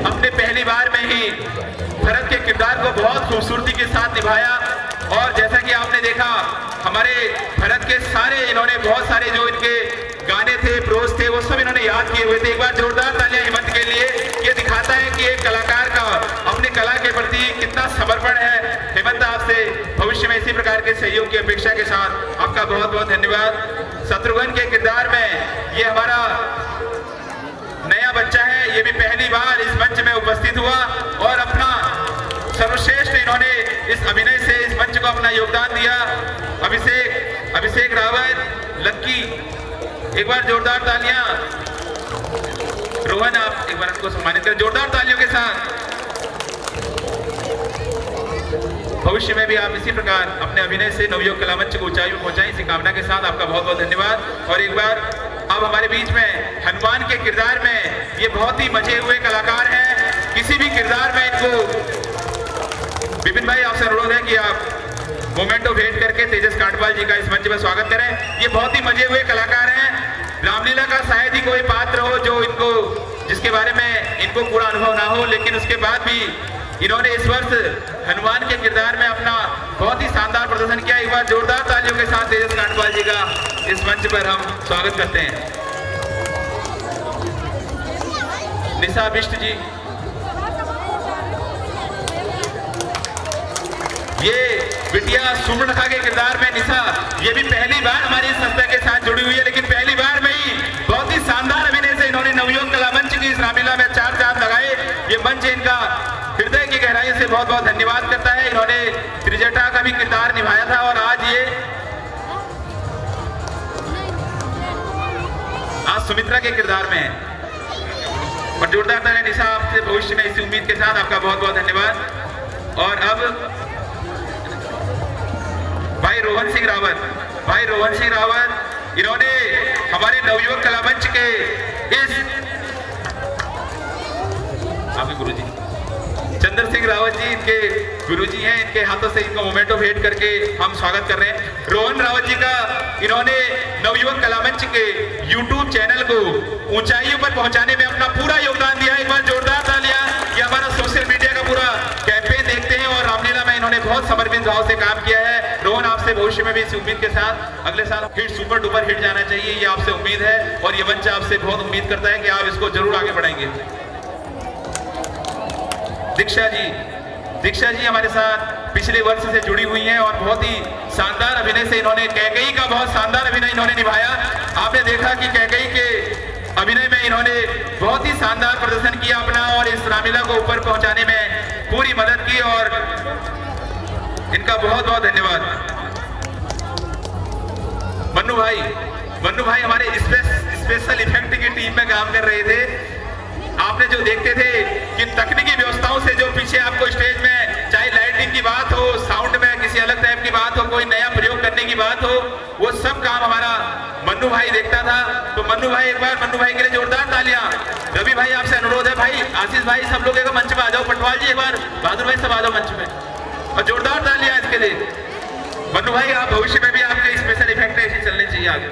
अपने पहली बार में ही भरत के किरदार को बहुत खूबसूरती के साथ निभाया। और जैसा कि आपने देखा हमारे भरत के सारे इन्होंने बहुत सारे जो इनके गाने थे, प्रोज थे, वो सब इन्होंने याद किए हुए थे। एक बार जोरदार तालियां हेमंत के लिए। ये दिखाता है कि एक कलाकार का अपनी कला के प्रति कितना समर्पण है। हेमंत आपसे भविष्य में इसी प्रकार के सहयोग की अपेक्षा के साथ आपका बहुत बहुत धन्यवाद। शत्रुघ्न के किरदार में ये हमारा नया बच्चा है, ये भी पहली बार इस मंच में उपस्थित हुआ और अपना सर्वश्रेष्ठ इन्होंने इस अभिनय से इस मंच को अपना योगदान दिया। अभिषेक रावत, लक्की, एक बार जोरदार तालियां। रोहन आप एक बार उनको सम्मानित करें जोरदार तालियों के साथ। भविष्य में भी आप इसी प्रकार अपने अभिनय से नवयुग कला मंच को ऊंचाई में पहुंचाएं, इसी कामना के साथ आपका बहुत बहुत धन्यवाद। और एक बार अब हमारे बीच में हनुमान के किरदार में ये बहुत ही मजे हुए कलाकार हैं। किसी भी किरदार में इनको विपिन भाई आपसे अनुरोध है कि आप मोमेंट ऑफ वेट करके तेजस कांडपाल जी का इस मंच में स्वागत करें। ये बहुत ही मजे हुए कलाकार हैं रामलीला का शायद ही कोई पात्र हो जो इनको, जिसके बारे में इनको पूरा अनुभव ना हो, लेकिन उसके बाद भी इन्होंने इस वर्ष हनुमान के किरदार में अपना बहुत ही शानदार प्रदर्शन किया। एक बार जोरदार तालियों के साथ तेजस कांडपाल जी का इस मंच पर हम स्वागत करते हैं। निशा बिष्ट जी, ये बिटिया सुवर्णखा के किरदार में निशा, ये भी पहली बार हमारी संस्था के साथ जुड़ी हुई है, लेकिन पहली बार में ही बहुत ही शानदार अभिनय से इन्होंने नवयुवक कला मंच की इस रामलीला में 4 चांद लगाए। ये मंच इनका हृदय की गहराई से बहुत बहुत धन्यवाद करता है। इन्होंने त्रिजटा का भी किरदार निभाया था और आज सुमित्रा के किरदार में है। और जोरदार तालियां निशा आपसे भविष्य में इसी उम्मीद के साथ आपका बहुत बहुत धन्यवाद। और अब भाई रोहन सिंह रावत, इन्होंने हमारे नवयुवक कला मंच के इस आपके गुरुजी चंद्र सिंह रावत जी इनके गुरुजी हैं, इनके हाथों से इनको मोमेंटो भेंट करके हम स्वागत कर रहे हैं। रोहन रावत जी का इन्होंने नवयुवक कला मंच के YouTube चैनल को ऊंचाइयों पर पहुंचाने में अपना पूरा योगदान दिया। एक बार जोरदार तालियां। ये हमारा सोशल मीडिया का पूरा कैंपेन देखते हैं और रामलीला में इन्होंने बहुत समर्पित भाव से काम किया है। रोहन, आपसे भविष्य में भी इस उम्मीद के साथ अगले साल हिट, सुपर डुपर हिट जाना चाहिए, ये आपसे उम्मीद है और ये मंच आपसे बहुत उम्मीद करता है कि आप इसको जरूर आगे बढ़ाएंगे। दीक्षा जी हमारे साथ पिछले वर्ष से जुड़ी हुई हैं और बहुत ही शानदार अभिनय से इन्होंने कैकेयी का बहुत शानदार अभिनय इन्होंने निभाया। आपने देखा कि कैकेयी के अभिनय में इन्होंने बहुत ही शानदार प्रदर्शन किया अपना और इस रामलीला को ऊपर पहुंचाने में पूरी मदद की और इनका बहुत बहुत धन्यवाद। मन्नू भाई हमारे स्पेशल इफेक्ट की टीम में काम कर रहे थे। आपने जो देखते थे कि तकनीकी व्यवस्थाओं से जो पीछे आपको स्टेज में चाहे लाइटिंग की बात हो, साउंड में किसी अलग टाइप की बात हो, कोई नया प्रयोग करने की बात हो, वो सब काम हमारा मन्नू भाई देखता था। तो मन्नू भाई, एक बार मन्नू भाई के लिए जोरदार तालियां। रवि भाई आपसे अनुरोध है, भाई आशीष भाई सब लोग एक मंच पे आ जाओ, पटवाल जी एक बार, बहादुर भाई सब आ जाओ मंच पे और जोरदार तालियां इसके लिए। मन्नू भाई आप भविष्य में भी आपके स्पेशल इफेक्ट ऐसे चलने चाहिए आगे।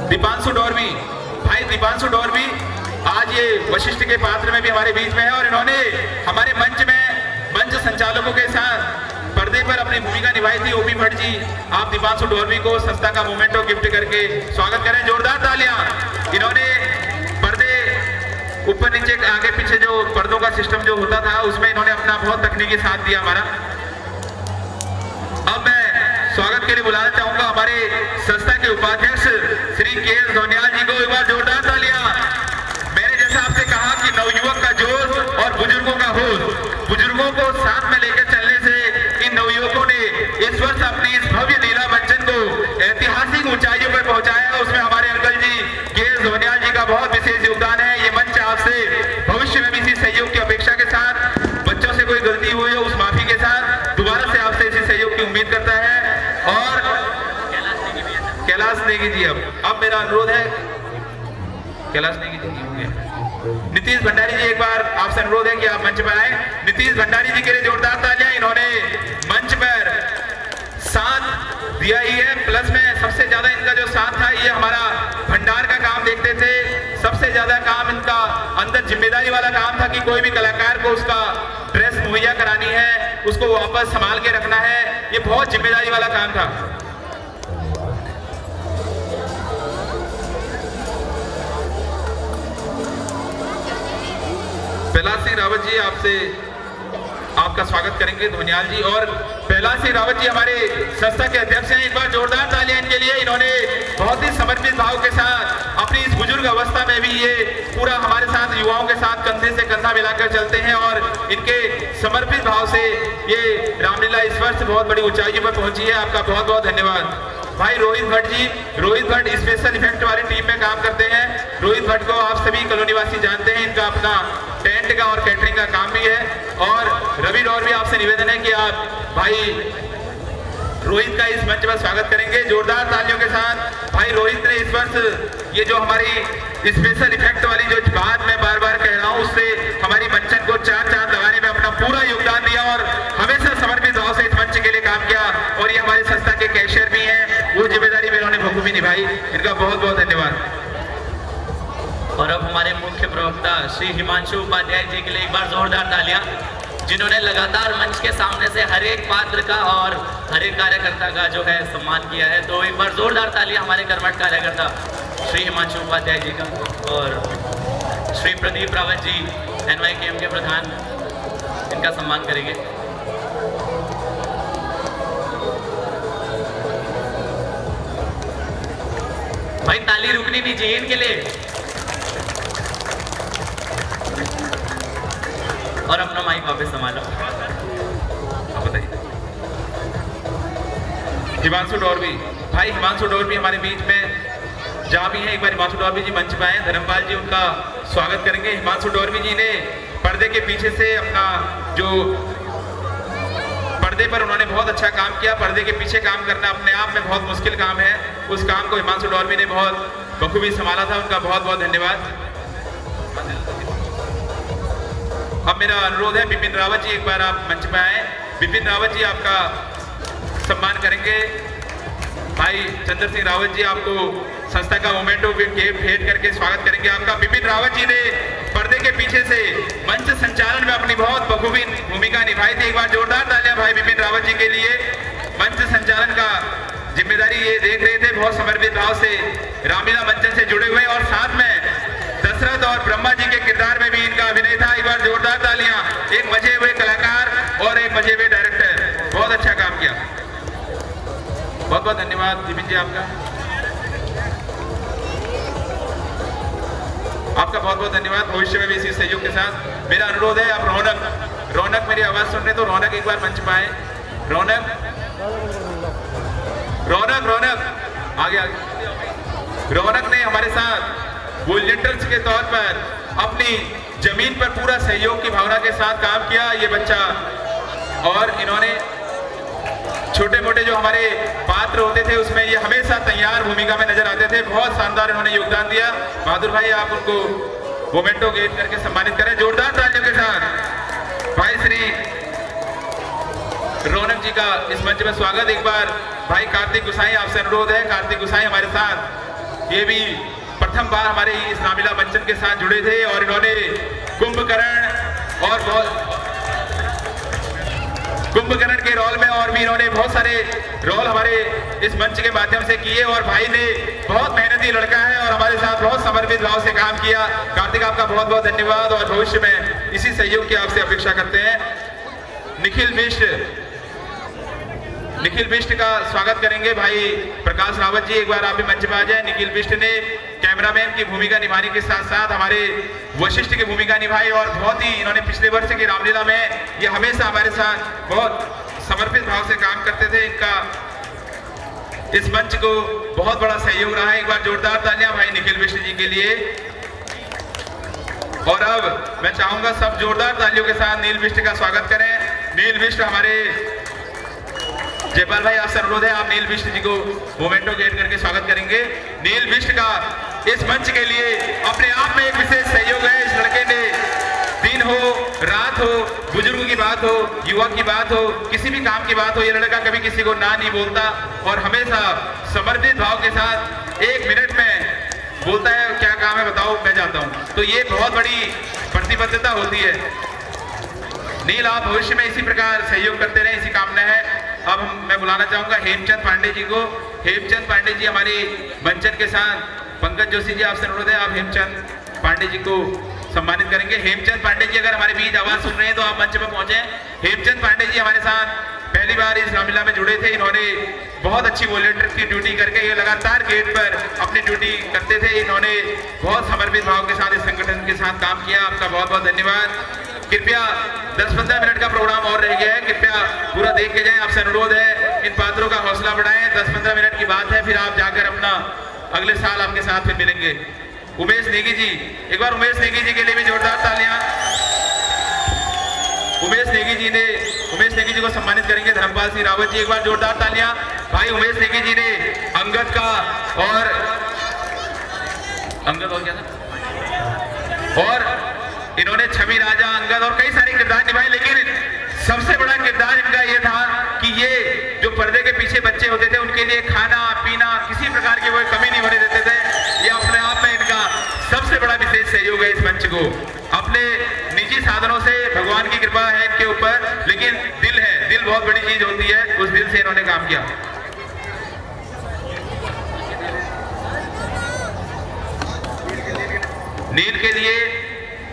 दीपांशु डोरवी आज ये वशिष्ठ के पात्र में भी हमारे बीच में है और इन्होंने हमारे मंच संचालकों के साथ पर्दे पर अपनी भूमिका निभाई थी। ओपी भट्ट जी, आप दीपांशु डोरवी को संस्था का मोमेंटो गिफ्ट करके स्वागत करें। जोरदार तालियां। इन्होंने पर्दे ऊपर नीचे आगे पीछे जो पर्दों का सिस्टम जो होता था उसमें इन्होंने अपना बहुत तकनीकी साथ दिया हमारा। अब मैं स्वागत के लिए बुलाना चाहूंगा हमारे संस्था के उपाध्यक्ष श्री के.एस. धोनियाल जी को। एक बार जोरदार तालियां। मैंने जैसा आपसे कहा कि नवयुवक का जोश और बुजुर्गों का होश, बुजुर्गों को साथ में लेकर चलने से इन नवयुवकों ने इस वर्ष अपनी इस भव्य लीला मंचन को ऐतिहासिक ऊंचाइयों पर पहुंचाया। उसमें हमारे अंकल जी के.एस. धोनियाल जी का बहुत विशेष योगदान है। ये मंच आपसे भविष्य में भी इसी सहयोग की अपेक्षा के साथ, बच्चों से कोई गलती हुई हो उस माफी के साथ दोबारा से आपसे इसी सहयोग की उम्मीद करता है। और कैलाश नेगी जी, अब मेरा अनुरोध है, कैलाश नेगी जी हो गया, नीतीश भंडारी जी, एक बार आपसे अनुरोध है कि आप मंच पर आए। नीतीश भंडारी जी के लिए जोरदार तालियां। इन्होंने मंच पर साथ दिया ही है, प्लस में सबसे ज्यादा इनका जो साथ था ये हमारा भंडार का काम देखते थे। सबसे ज्यादा काम इनका अंदर जिम्मेदारी वाला काम था कि कोई भी कलाकार को उसका ड्रेस मुहैया करानी है, उसको वापस संभाल के रखना है, ये बहुत जिम्मेदारी वाला काम था। प्रहलाद सिंह रावत जी आपका स्वागत करेंगे, धोनियाल जी। और प्रहलाद सिंह रावत जी हमारे संस्था के अध्यक्ष हैं। एक बार जोरदार तालियां इनके लिए। इन्होंने बहुत ही समर्पित भाव के साथ अपनी इस बुजुर्ग अवस्था में भी ये पूरा हमारे साथ युवाओं के साथ कंधे से कंधा मिलाकर चलते हैं और इनके समर्पित भाव से ये रामलीला इस वर्ष बहुत बड़ी ऊंचाइयों पर पहुंची है। आपका बहुत बहुत धन्यवाद। भाई रोहित भट्ट स्पेशल इफेक्ट वाली टीम में काम करते हैं। रोहित भट्ट को आप सभी कॉलोनी वासी जानते हैं, इनका अपना टेंट का और कैटरिंग का काम भी है। और रवि डोर भी आपसे निवेदन है कि आप भाई रोहित का इस मंच पर स्वागत करेंगे जोरदार तालियों के साथ। भाई रोहित ने इस वर्ष ये जो हमारी स्पेशल इफेक्ट वाली जो बात मैं बार बार कह रहा हूँ उससे हमारी मंचन को 4 चांद लगाने में अपना पूरा योगदान दिया और हमेशा समर्पित भाव से इस मंच के लिए काम किया। और ये हमारी संस्था के कैशियर भी हैं बहुत बहुत धन्यवाद। और अब हमारे मुख्य प्रवक्ता श्री हिमांशु उपाध्याय जी के लिए एक बार जोरदार तालियां, जिन्होंने लगातार मंच के सामने से हर एक पात्र का और हर एक कार्यकर्ता का जो है सम्मान किया है। तो एक बार जोरदार तालियां हमारे कर्मठ कार्यकर्ता श्री हिमांशु उपाध्याय जी का और श्री प्रदीप रावत जी NYKM के प्रधान, इनका सम्मान करेंगे। भाई ताली रुकनी नहीं चाहिए इनके लिए। और अपना माइक वापस संभालो। आप बताइए। हिमांशु डोरवी, भाई हिमांशु डोरवी हमारे बीच में जहाँ भी है, एक बार हिमांशु डोरवी जी मंच पे आए, धर्मपाल जी उनका स्वागत करेंगे। हिमांशु डोरवी जी ने पर्दे के पीछे से अपना जो पर्दे पर उन्होंने बहुत अच्छा काम किया। पर्दे के पीछे काम करना अपने आप में बहुत मुश्किल काम है। उस काम को हिमांशु डोरवी ने बहुत बखूबी संभाला था, उनका बहुत बहुत धन्यवाद। अब मेरा अनुरोध है बिपिन रावत जी एक बार आप मंच पे आए। बिपिन रावत जी आपका सम्मान करेंगे। भाई चंद्र सिंह रावत जी आपको संस्था का मोमेंटो भेंट करके स्वागत करेंगे आपका। बिपिन रावत जी ने पर्दे के पीछे से मंच संचालन में अपनी बहुत बखूबी भूमिका निभाई थी। एक बार जोरदार तालियां भाई बिपिन रावत जी के लिए। मंच संचालन का जिम्मेदारी ये देख रहे थे, बहुत समर्पित भाव से रामलीला मंचन से जुड़े हुए, और साथ में दशरथ और ब्रह्मा जी के किरदार में भी इनका अभिनय था। एक बार जोरदार तालियां। एक मजे हुए कलाकार और एक मजे हुए डायरेक्टर, बहुत अच्छा काम किया। बहुत बहुत धन्यवाद बिपिन जी आपका बहुत बहुत धन्यवाद। भविष्य में भी इसी सहयोग के साथ मेरा अनुरोध है, आप रौनक मेरी आवाज सुन रहे तो रौनक एक बार मंच पाए। रौनक आगे। रौनक ने हमारे साथ वॉलंटियर्स के तौर पर अपनी जमीन पर पूरा सहयोग की भावना के साथ काम किया ये बच्चा, और इन्होंने छोटे मोटे जो हमारे पात्र होते थे उसमें ये हमेशा तैयार भूमिका में नजर आते थे। बहुत शानदार इन्होंने योगदान दिया। बहादुर भाई आप उनको मोमेंटो गेट करके सम्मानित करें जोरदार तालियों के साथ। भाई श्री रौनक जी का इस मंच में स्वागत। एक बार भाई कार्तिक गुसाई आपसे अनुरोध है, कार्तिक गुसाई हमारे साथ ये भी प्रथम बार हमारे इस रामलीला मंचन के साथ जुड़े थे, और इन्होंने कुंभकर्ण के रोल में और भी इन्होंने बहुत सारे रोल हमारे इस मंच के माध्यम से किए, और भाई ने बहुत मेहनती लड़का है और हमारे साथ बहुत समर्पित भाव से काम किया। कार्तिक आपका बहुत बहुत धन्यवाद, और भविष्य में इसी सहयोग की आपसे अपेक्षा करते हैं। निखिल बिष्ट का स्वागत करेंगे भाई प्रकाश रावत जी, एक बार आप भी मंच पर आ जाए। निखिल बिष्ट ने कैमरामैन की भूमिका निभाने के साथ साथ हमारे वशिष्ठ की भूमिका निभाई, और बहुत ही इन्होंने पिछले वर्ष की रामलीला में ये हमेशा हमारे साथ बहुत समर्पित भाव से काम करते थे। इनका इस मंच को बहुत बड़ा सहयोग रहा है। एक बार जोरदार तालियां भाई निखिल बिष्ट जी के लिए। और अब मैं चाहूंगा सब जोरदार तालियों के साथ नील बिष्ट का स्वागत करें। नील बिष्ट हमारे जयपाल भाई आपसे अनुरोध है, आप नील बिष्ट जी को मोमेंटो गेट करके स्वागत करेंगे। नील बिष्ट का इस मंच के लिए अपने आप में एक विशेष सहयोग है। इस लड़के ने दिन हो रात हो, बुजुर्गों की बात हो, युवा की बात हो, किसी भी काम की बात हो, ये लड़का कभी किसी को ना नहीं बोलता और हमेशा समर्पित भाव के साथ 1 मिनट में बोलता है क्या काम है बताओ मैं जाता हूँ। तो ये बहुत बड़ी प्रतिबद्धता होती है। नील आप भविष्य में इसी प्रकार सहयोग करते रहे, इसी कामना है। अब मैं बुलाना चाहूंगा हेमचंद पांडे जी को। हेमचंद पांडे जी हमारी मंचन के साथ, पंकज जोशी जी आपसे अनुरोध है, आप हेमचंद पांडे जी को सम्मानित करेंगे। हेमचंद पांडे जी अगर हमारे बीच आवाज सुन रहे हैं तो आप मंच पर पहुंचे। हेमचंद पांडे जी हमारे साथ पहली बार इस रामलीला में जुड़े थे। इन्होंने बहुत अच्छी वॉलंटियर की ड्यूटी करके ये लगातार गेट पर अपनी ड्यूटी करते थे। इन्होंने बहुत समर्पित भाव के साथ इस संगठन के साथ काम किया। आपका बहुत बहुत धन्यवाद। कृपया 10-15 मिनट का प्रोग्राम और रह गया है, कृपया पूरा देख के जाएं, आपसे अनुरोध है। इन पात्रों का हौसला बढ़ाएं। 10-15 मिनट की बात है, फिर आप जाकर अपना अगले साल आपके साथ फिर मिलेंगे। उमेश नेगी जी, एक बार उमेश नेगी जी के लिए भी जोरदार तालियां। उमेश नेगी जी को सम्मानित करेंगे धर्मपाल सिंह रावत जी, एक बार जोरदार तालियां। भाई उमेश नेगी जी ने अंगद का और क्या था, और इन्होंने छवि राजा, अंगद और कई सारे किरदार निभाए, लेकिन सबसे बड़ा किरदार इनका ये था कि ये जो पर्दे के पीछे बच्चे होते थे उनके लिए खाना पीना किसी प्रकार की कोई कमी नहीं होने देते थे। ये अपने आप में इनका सबसे बड़ा विशेष सहयोग है इस मंच को। अपने निजी साधनों से भगवान की कृपा है इनके ऊपर, लेकिन दिल है, दिल बहुत बड़ी चीज होती है, उस दिल से इन्होंने काम किया। नील के लिए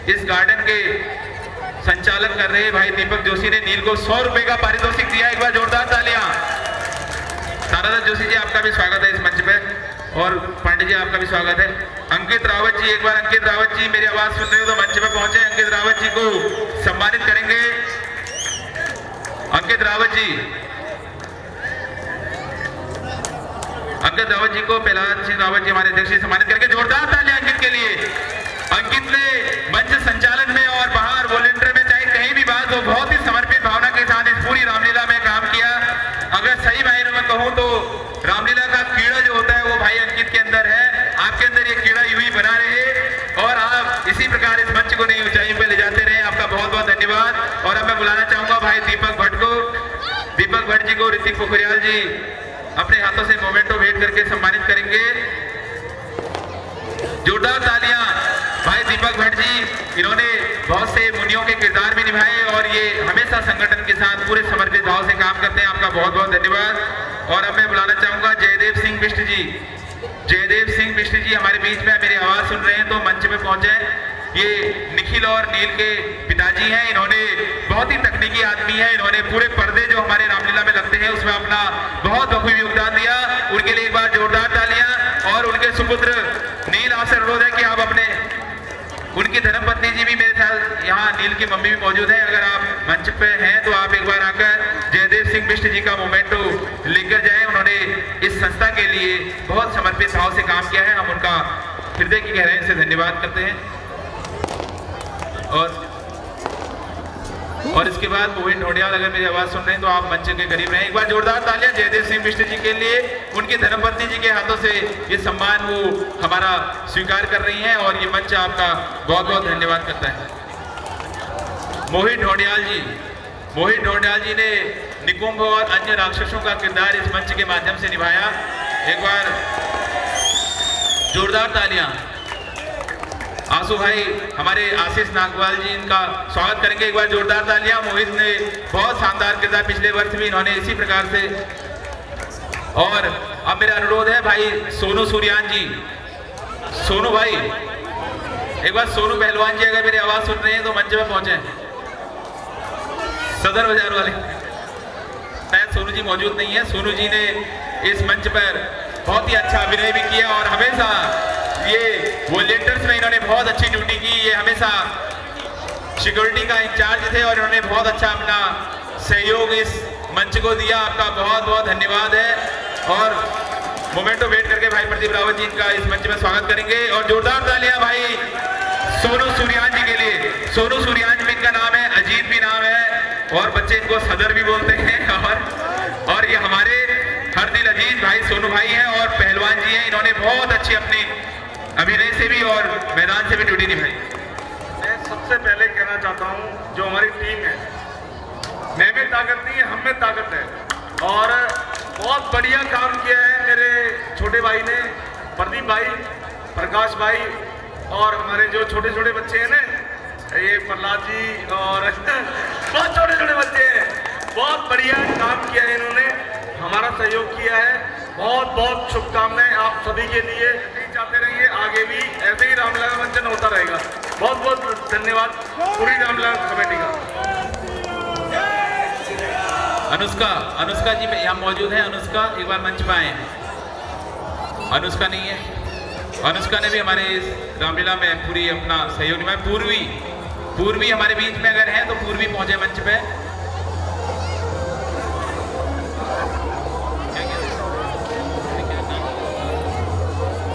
इस गार्डन के संचालन कर रहे भाई दीपक जोशी ने नील को 100 रुपए का पारितोषिक दिया। एक बार जोरदार तालियां। तारादास जोशी जी आपका भी स्वागत है इस मंच पे, और पांडे जी आपका भी स्वागत है। अंकित रावत जी, एक बार अंकित रावत जी मेरी आवाज सुन रहे हो तो मंच पे पहुंचे। अंकित रावत जी को सम्मानित करेंगे। अंकित रावत जी, अंकित रावत जी को प्रहलाद सिंह रावत जी हमारे अध्यक्ष सम्मानित करेंगे। जोरदार तालियां अंकित के लिए। अंकित ने मंच संचालन में और बाहर वॉलंटियर में चाहे कहीं भी बात हो, बहुत ही समर्पित भावना के साथ इस पूरी रामलीला में काम किया। अगर सही मायनों में कहूं तो रामलीला का कीड़ा जो होता है वो भाई अंकित के अंदर है। आपके अंदर ये कीड़ा यूं ही बना रहे और आप इसी प्रकार इस मंच को नई ऊंचाइयों पे ले जाते रहे। आपका बहुत बहुत धन्यवाद। और अब मैं बुलाना चाहूंगा भाई दीपक भट्ट को। दीपक भट्ट जी को ऋतिक पोखरियाल जी अपने हाथों से मोमेंटो भेंट करके सम्मानित करेंगे। जोरदार तालियां भाई दीपक भट्ट जी। इन्होंने बहुत से मुनियों के किरदार भी निभाए और ये हमेशा संगठन के साथ पूरे समर्पित भाव से काम करते हैं। आपका बहुत बहुत धन्यवाद। और अब मैं बुलाना चाहूंगा जयदेव सिंह बिष्ट जी। जयदेव सिंह बिष्ट जी हमारे बीच में मेरी आवाज सुन रहे हैं तो मंच पे पहुंचे। ये निखिल और नील के पिताजी हैं। इन्होंने बहुत ही तकनीकी आदमी है। इन्होंने पूरे पर्दे जो हमारे रामलीला में लगते हैं उसमें अपना बहुत बखूबी योगदान दिया। उनके लिए एक बार जोरदार तालियां। और उनके सुपुत्र नील, आपसे अनुरोध है कि आप अपने, उनकी धर्मपत्नी जी भी मेरे साथ यहाँ, नील की मम्मी भी मौजूद है, अगर आप मंच पे हैं तो आप एक बार आकर जयदेव सिंह बिष्ट जी का मोमेंटो लेकर जाएं। उन्होंने इस संस्था के लिए बहुत समर्पित भाव से काम किया है। हम उनका हृदय की गहराई से धन्यवाद करते हैं। और इसके बाद मोहित ढोडियाल, अगर मेरी आवाज सुन रहे हैं तो आप मंच के करीब रहें। एक बार जोरदार तालियां जयदेव सिंह बिष्ट जी के लिए। उनकी धर्मपत्नी जी के हाथों से ये सम्मान वो हमारा स्वीकार कर रही हैं और ये मंच आपका बहुत बहुत धन्यवाद करता है। मोहित ढोडियाल जी, मोहित ढोडियाल जी ने निकुंभ और अन्य राक्षसों का किरदार इस मंच के माध्यम से निभाया। एक बार जोरदार तालियां। आंसू भाई हमारे आशीष नागवाल जी, इनका स्वागत करेंगे। एक बार जोरदार तालियां। मोहित ने बहुत शानदार किरदार पिछले वर्ष भी इन्होंने इसी प्रकार से। और अब मेरा अनुरोध है भाई सोनू सूर्यान जी, सोनू भाई, एक बार सोनू पहलवान जी अगर मेरी आवाज सुन रहे हैं तो मंच में पहुंचे। सदर बाजार वाले, शायद सोनू जी मौजूद नहीं है। सोनू जी ने इस मंच पर बहुत ही अच्छा अभिनय भी किया और हमेशा ये वॉलंटियर्स में इन्होंने बहुत अच्छी ड्यूटी की। ये हमेशा सिक्योरिटी का इंचार्ज थे और इन्होंने बहुत अच्छा अपना सहयोग इस मंच को दिया। आपका बहुत बहुत धन्यवाद है। और मोमेंटो वेट करके भाई प्रदीप रावत जी का इस मंच में स्वागत करेंगे। और जोरदार तालियां भाई सोनू सूर्यान जी के लिए। सोनू सूर्यान जी इनका नाम है, अजीत भी नाम है और बच्चे इनको सदर भी बोलते हैं। और ये हमारे हर दिल अजीज भाई सोनू भाई हैं और पहलवान जी हैं। इन्होंने बहुत अच्छी अपनी अभिनय से भी और मैदान से भी ड्यूटी निभाई। मैं सबसे पहले कहना चाहता हूं जो हमारी टीम है, मैं में ताकत नहीं है, हम में ताकत है। और बहुत बढ़िया काम किया है मेरे छोटे भाई ने, प्रदीप भाई, प्रकाश भाई और हमारे जो छोटे छोटे बच्चे हैं ना, ये प्रहलाद जी और बहुत छोटे छोटे बच्चे हैं। बहुत बढ़िया काम किया है इन्होंने, हमारा सहयोग किया है। बहुत बहुत शुभकामनाएं आप सभी के लिए। चाहते रहिए आगे भी ऐसे ही रामलीला मंचन होता रहेगा। बहुत बहुत धन्यवाद पूरी रामलीला कमेटी का। अनुष्का जी यहाँ मौजूद है। अनुष्का एक बार मंच पर आए। अनुष्का नहीं है, अनुष्का ने भी हमारे इस रामलीला में पूरी अपना सहयोग निभाया। पूर्वी हमारे बीच में अगर है तो पूर्वी पहुंचे मंच पे।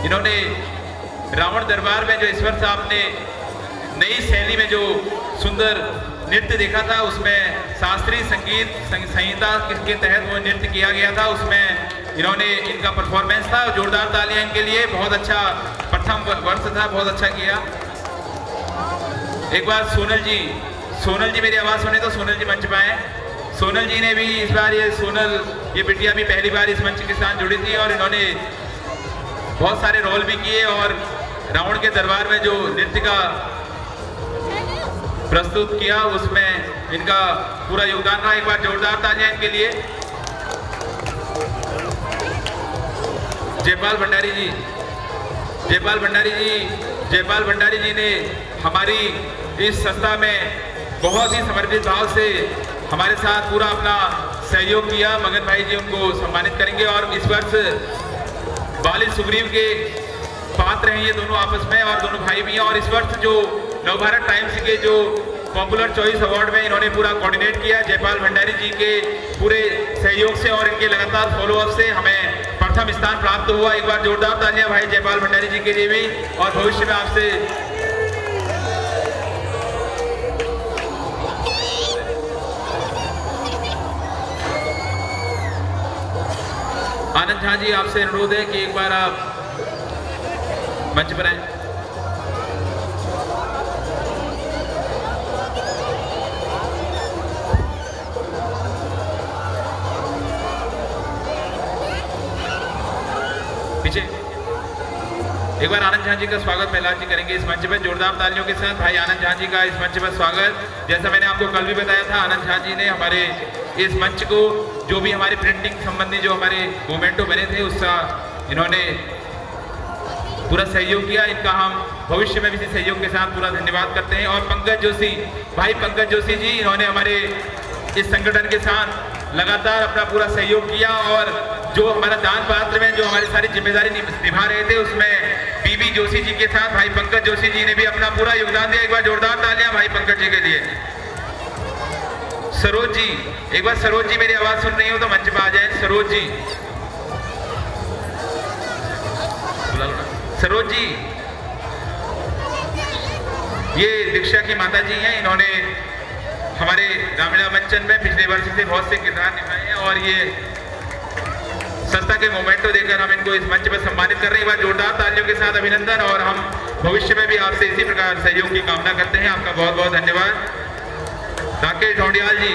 इन्होंने रावण दरबार में जो ईश्वर साहब ने नई शैली में जो सुंदर नृत्य देखा था, उसमें शास्त्रीय संगीत संहिता के तहत वो नृत्य किया गया था। उसमें इन्होंने, इनका परफॉर्मेंस था। जोरदार तालियां इनके लिए। बहुत अच्छा प्रथम वर्ष था, बहुत अच्छा किया। एक बार सोनल जी मेरी आवाज़ सुने तो सोनल जी मंच पे आए। सोनल जी ने भी इस बार ये बिटिया भी पहली बार इस मंच के साथ जुड़ी थी और इन्होंने बहुत सारे रोल भी किए और रावण के दरबार में जो नृत्य का प्रस्तुत किया उसमें इनका पूरा योगदान रहा। एक बार जोरदार तालियां इनके लिए। जयपाल भंडारी जी, जयपाल भंडारी जी ने हमारी इस संस्था में बहुत ही समर्पित भाव से हमारे साथ पूरा अपना सहयोग किया। मगन भाई जी उनको सम्मानित करेंगे और इस वर्ष वालिद सुग्रीव के पात्र हैं ये दोनों आपस में और दोनों भाई भी हैं। और इस वर्ष जो नवभारत टाइम्स के जो पॉपुलर चॉइस अवार्ड में इन्होंने पूरा कोऑर्डिनेट किया जयपाल भंडारी जी के पूरे सहयोग से और इनके लगातार फॉलोअप से हमें प्रथम स्थान प्राप्त हुआ। एक बार जोरदार तालियां भाई जयपाल भंडारी जी के लिए भी। और भविष्य में आपसे आनंद झा जी, आपसे अनुरोध है कि एक बार आप मंच पर आए। पीछे एक बार आनंद झा जी का स्वागत प्रहलाद जी करेंगे इस मंच पर जोरदार तालियों के साथ। भाई आनंद झा जी का इस मंच पर स्वागत। जैसा मैंने आपको कल भी बताया था, आनंद झा जी ने हमारे इस मंच को जो भी हमारे प्रिंटिंग संबंधी जो हमारे मोमेंटो बने थे उसका इन्होंने पूरा सहयोग किया। इनका हम भविष्य में भी इसी सहयोग के साथ पूरा धन्यवाद करते हैं। और पंकज जोशी, भाई पंकज जोशी जी, इन्होंने हमारे इस संगठन के साथ लगातार अपना पूरा सहयोग किया और जो हमारा दान पात्र में जो हमारी सारी जिम्मेदारी निभा रहे थे उसमें बीबी जोशी जी के साथ भाई पंकज जोशी जी ने भी अपना पूरा योगदान दिया। एक बार जोरदार तालियां भाई पंकज जी के लिए। सरोज जी, एक बार सरोज जी मेरी आवाज सुन रही हो तो मंच पर आ जाए। सरोज जी, सरोज जी ये दीक्षा की माता जी हैं। इन्होंने हमारे रामलीला मंचन में पिछले वर्ष से बहुत से किरदार निभाए हैं और ये संस्था के मोमेंटो देकर हम इनको इस मंच पर सम्मानित कर रहे हैं। एक बार जोरदार तालियों के साथ अभिनंदन। और हम भविष्य में भी आपसे इसी प्रकार सहयोग की कामना करते हैं। आपका बहुत बहुत धन्यवाद। राकेश ढोंडियाल जी,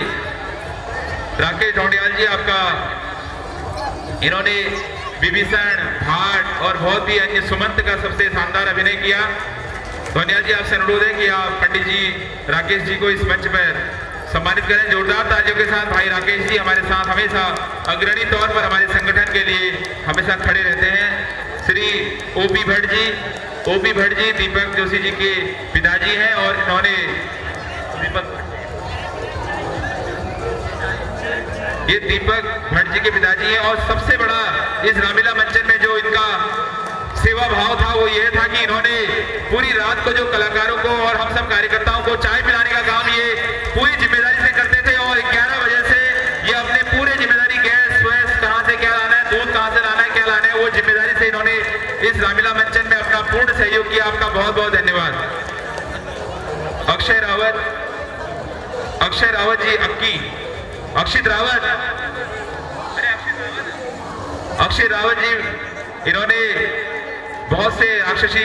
राकेश ढोंडियाल जी, आपका इन्होंने विभीषण, भाट और बहुत ही अन्य सुमंत का सबसे शानदार अभिनय किया। ढोंडियाल जी, आपसे अनुरोध है कि आप पंडित जी राकेश जी को इस मंच पर सम्मानित करें जोरदार तालियों के साथ। भाई राकेश जी हमारे साथ हमेशा अग्रणी तौर पर हमारे संगठन के लिए हमेशा खड़े रहते हैं। श्री ओपी भट्ट जी दीपक जोशी जी के पिताजी हैं और इन्होंने दीपक भट्ट जी के पिताजी हैं। और सबसे बड़ा इस रामलीला मंचन में जो इनका सेवा भाव था वो यह था कि इन्होंने पूरी रात को जो कलाकारों को और हम सब कार्यकर्ताओं को चाय पिलाने का काम ये पूरी जिम्मेदारी से करते थे। और 11 बजे से ये अपने पूरे जिम्मेदारी गैस वैस कहाँ से क्या लाना है, दूध कहाँ से लाना है, क्या लाना है, वो जिम्मेदारी से इन्होंने इस रामलीला मंचन में अपना पूर्ण सहयोग किया। आपका बहुत बहुत धन्यवाद। अक्षय रावत जी, अक्षित रावत जी, इन्होंने बहुत से राक्षसी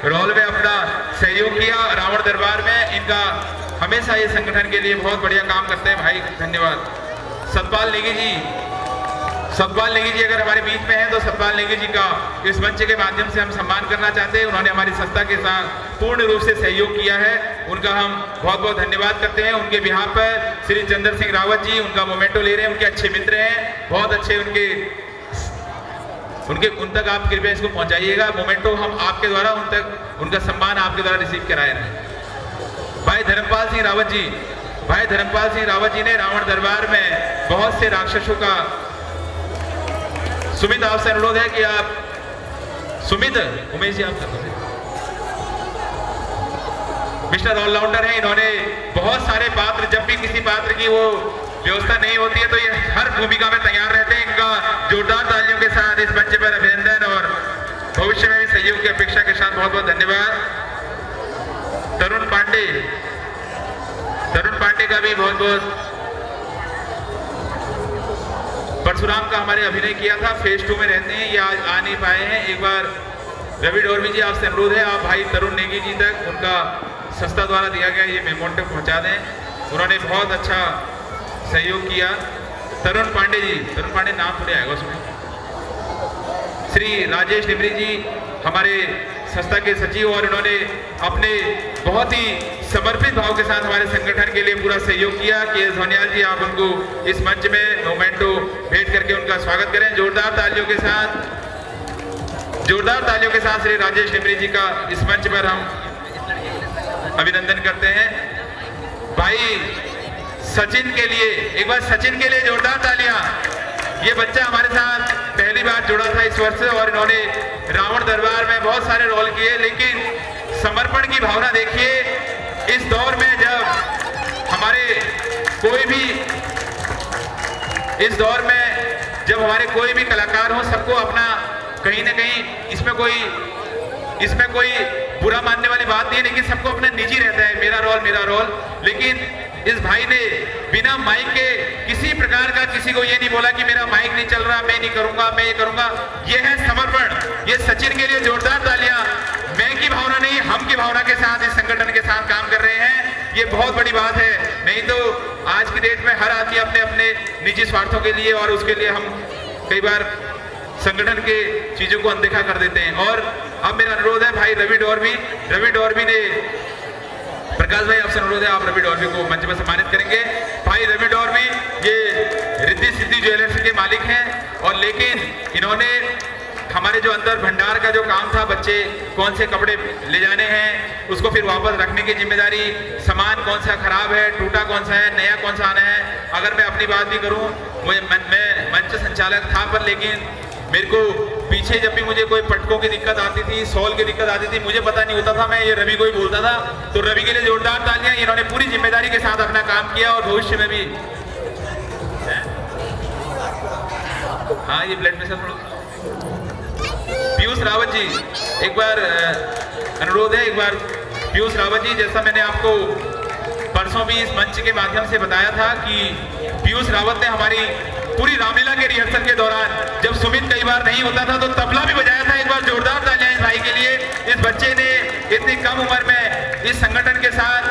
रोल में अपना सहयोग किया रावण दरबार में। इनका हमेशा ये संगठन के लिए बहुत बढ़िया काम करते हैं भाई, धन्यवाद। सतपाल नेगी जी अगर हमारे बीच में हैं तो सतपाल नेगी जी का इस मंच के माध्यम से हम सम्मान करना चाहते हैं। उन्होंने हमारी संस्था के साथ पूर्ण रूप से सहयोग किया है, उनका हम बहुत बहुत धन्यवाद करते हैं। उनके बिहार पर श्री चंद्र सिंह रावत जी उनका मोमेंटो ले रहे हैं, उनके अच्छे मित्र हैं, बहुत अच्छे उन तक आप कृपया इसको पहुंचाइएगा। मोमेंटो हम आपके द्वारा उन तक उनका सम्मान आपके द्वारा रिसीव कराए रहे। भाई धर्मपाल सिंह रावत जी ने रावण दरबार में बहुत से राक्षसों का, सुमित आपसे अनुरोध है कि आप, सुमित उमेश जी आप कर मिस्टर ऑलराउंडर हैं। इन्होंने बहुत सारे पात्र, जब भी किसी पात्र की वो व्यवस्था नहीं होती है तो ये हर भूमिका में तैयार रहते हैं। इनका जोरदार तालियों के साथ इस मंच पर अभिनंदन और भविष्य में भी सहयोग की अपेक्षा के साथ बहुत बहुत धन्यवाद। तरुण पांडे का भी बहुत बहुत, परशुराम का हमारे अभिनय किया था, फेज 2 में रहते हैं, ये आज आ नहीं पाए हैं। एक बार रवि डोरवी जी आपसे अनुरोध है आप भाई तरुण नेगी जी तक उनका संस्था द्वारा दिया गया ये मेमोंटो पहुंचा दें। उन्होंने बहुत अच्छा सहयोग किया। तरुण पांडे जी, तरुण पांडे नाम थोड़े आएगा उसमें। श्री राजेश डिमरी जी हमारे संस्था के सचिव, और इन्होंने अपने बहुत ही समर्पित भाव के साथ हमारे संगठन के लिए पूरा सहयोग किया। के एस धोनियाल जी, आप उनको इस मंच में मोमेंटो भेंट करके उनका स्वागत करें जोरदार तालियों के साथ। जोरदार तालियों के साथ श्री राजेश डिमरी जी का इस मंच पर हम अभिनंदन करते हैं। भाई सचिन के लिए एक बार, सचिन के लिए जोरदार तालियां। ये बच्चा हमारे साथ पहली बार जुड़ा था इस वर्ष, और इन्होंने रावण दरबार में बहुत सारे रोल किए, लेकिन समर्पण की भावना देखिए। इस दौर में जब हमारे कोई भी कलाकार हो, सबको अपना कहीं ना कहीं इसमें कोई बुरा मानने वाली बात नहीं है, लेकिन सबको अपना निजी रहता है, मेरा रोल। लेकिन इस भाई ने बिना माइक के किसी प्रकार का किसी को ये नहीं बोला कि मेरा माइक नहीं चल रहा, मैं नहीं करूंगा, मैं ये करूंगा। ये है समर्पण। ये सचिन के लिए जोरदार तालियां। मैं की भावना नहीं, हम की भावना के साथ इस संगठन के साथ काम कर रहे हैं। ये बहुत बड़ी बात है। नहीं तो आज की डेट में हर आदमी अपने अपने निजी स्वार्थों के लिए, और उसके लिए हम कई बार संगठन के चीजों को अनदेखा कर देते हैं। और अब मेरा अनुरोध है भाई रवि डोरबी ने, प्रकाश भाई आपसे अनुरोध है, आप रवि डोरबी को मंच पर सम्मानित करेंगे। भाई रवि डोरबी ये रिद्धि सिद्धि ज्वेलर्स के मालिक हैं, और लेकिन इन्होंने हमारे जो अंदर भंडार का जो काम था, बच्चे कौन से कपड़े ले जाने हैं, उसको फिर वापस रखने की जिम्मेदारी, सामान कौन सा खराब है, टूटा कौन सा है, नया कौन सा आना है। अगर मैं अपनी बात भी करूं, मैं मंच संचालक था, पर लेकिन मेरे को पीछे जब भी मुझे कोई पटकों की दिक्कत आती थी, सॉल की दिक्कत आती थी, मुझे पता नहीं होता था, मैं ये रवि को ही बोलता था। तो रवि के लिए जोरदार तालियां। इन्होंने पूरी जिम्मेदारी के साथ अपना काम किया, और भविष्य में भी। हाँ, ये ब्लड प्रेशर थोड़ा। पीयूष रावत जी, एक बार अनुरोध है, एक बार पीयूष रावत जी, जैसा मैंने आपको परसों भी इस मंच के माध्यम से बताया था कि पीयूष रावत ने हमारी पूरी रामलीला के रिहर्सल के दौरान, जब सुमित कई बार नहीं होता था, तो तबला भी बजाया था। एक बार जोरदार तालियां इस भाई के लिए। इस बच्चे ने इतनी कम उम्र में इस संगठन के साथ,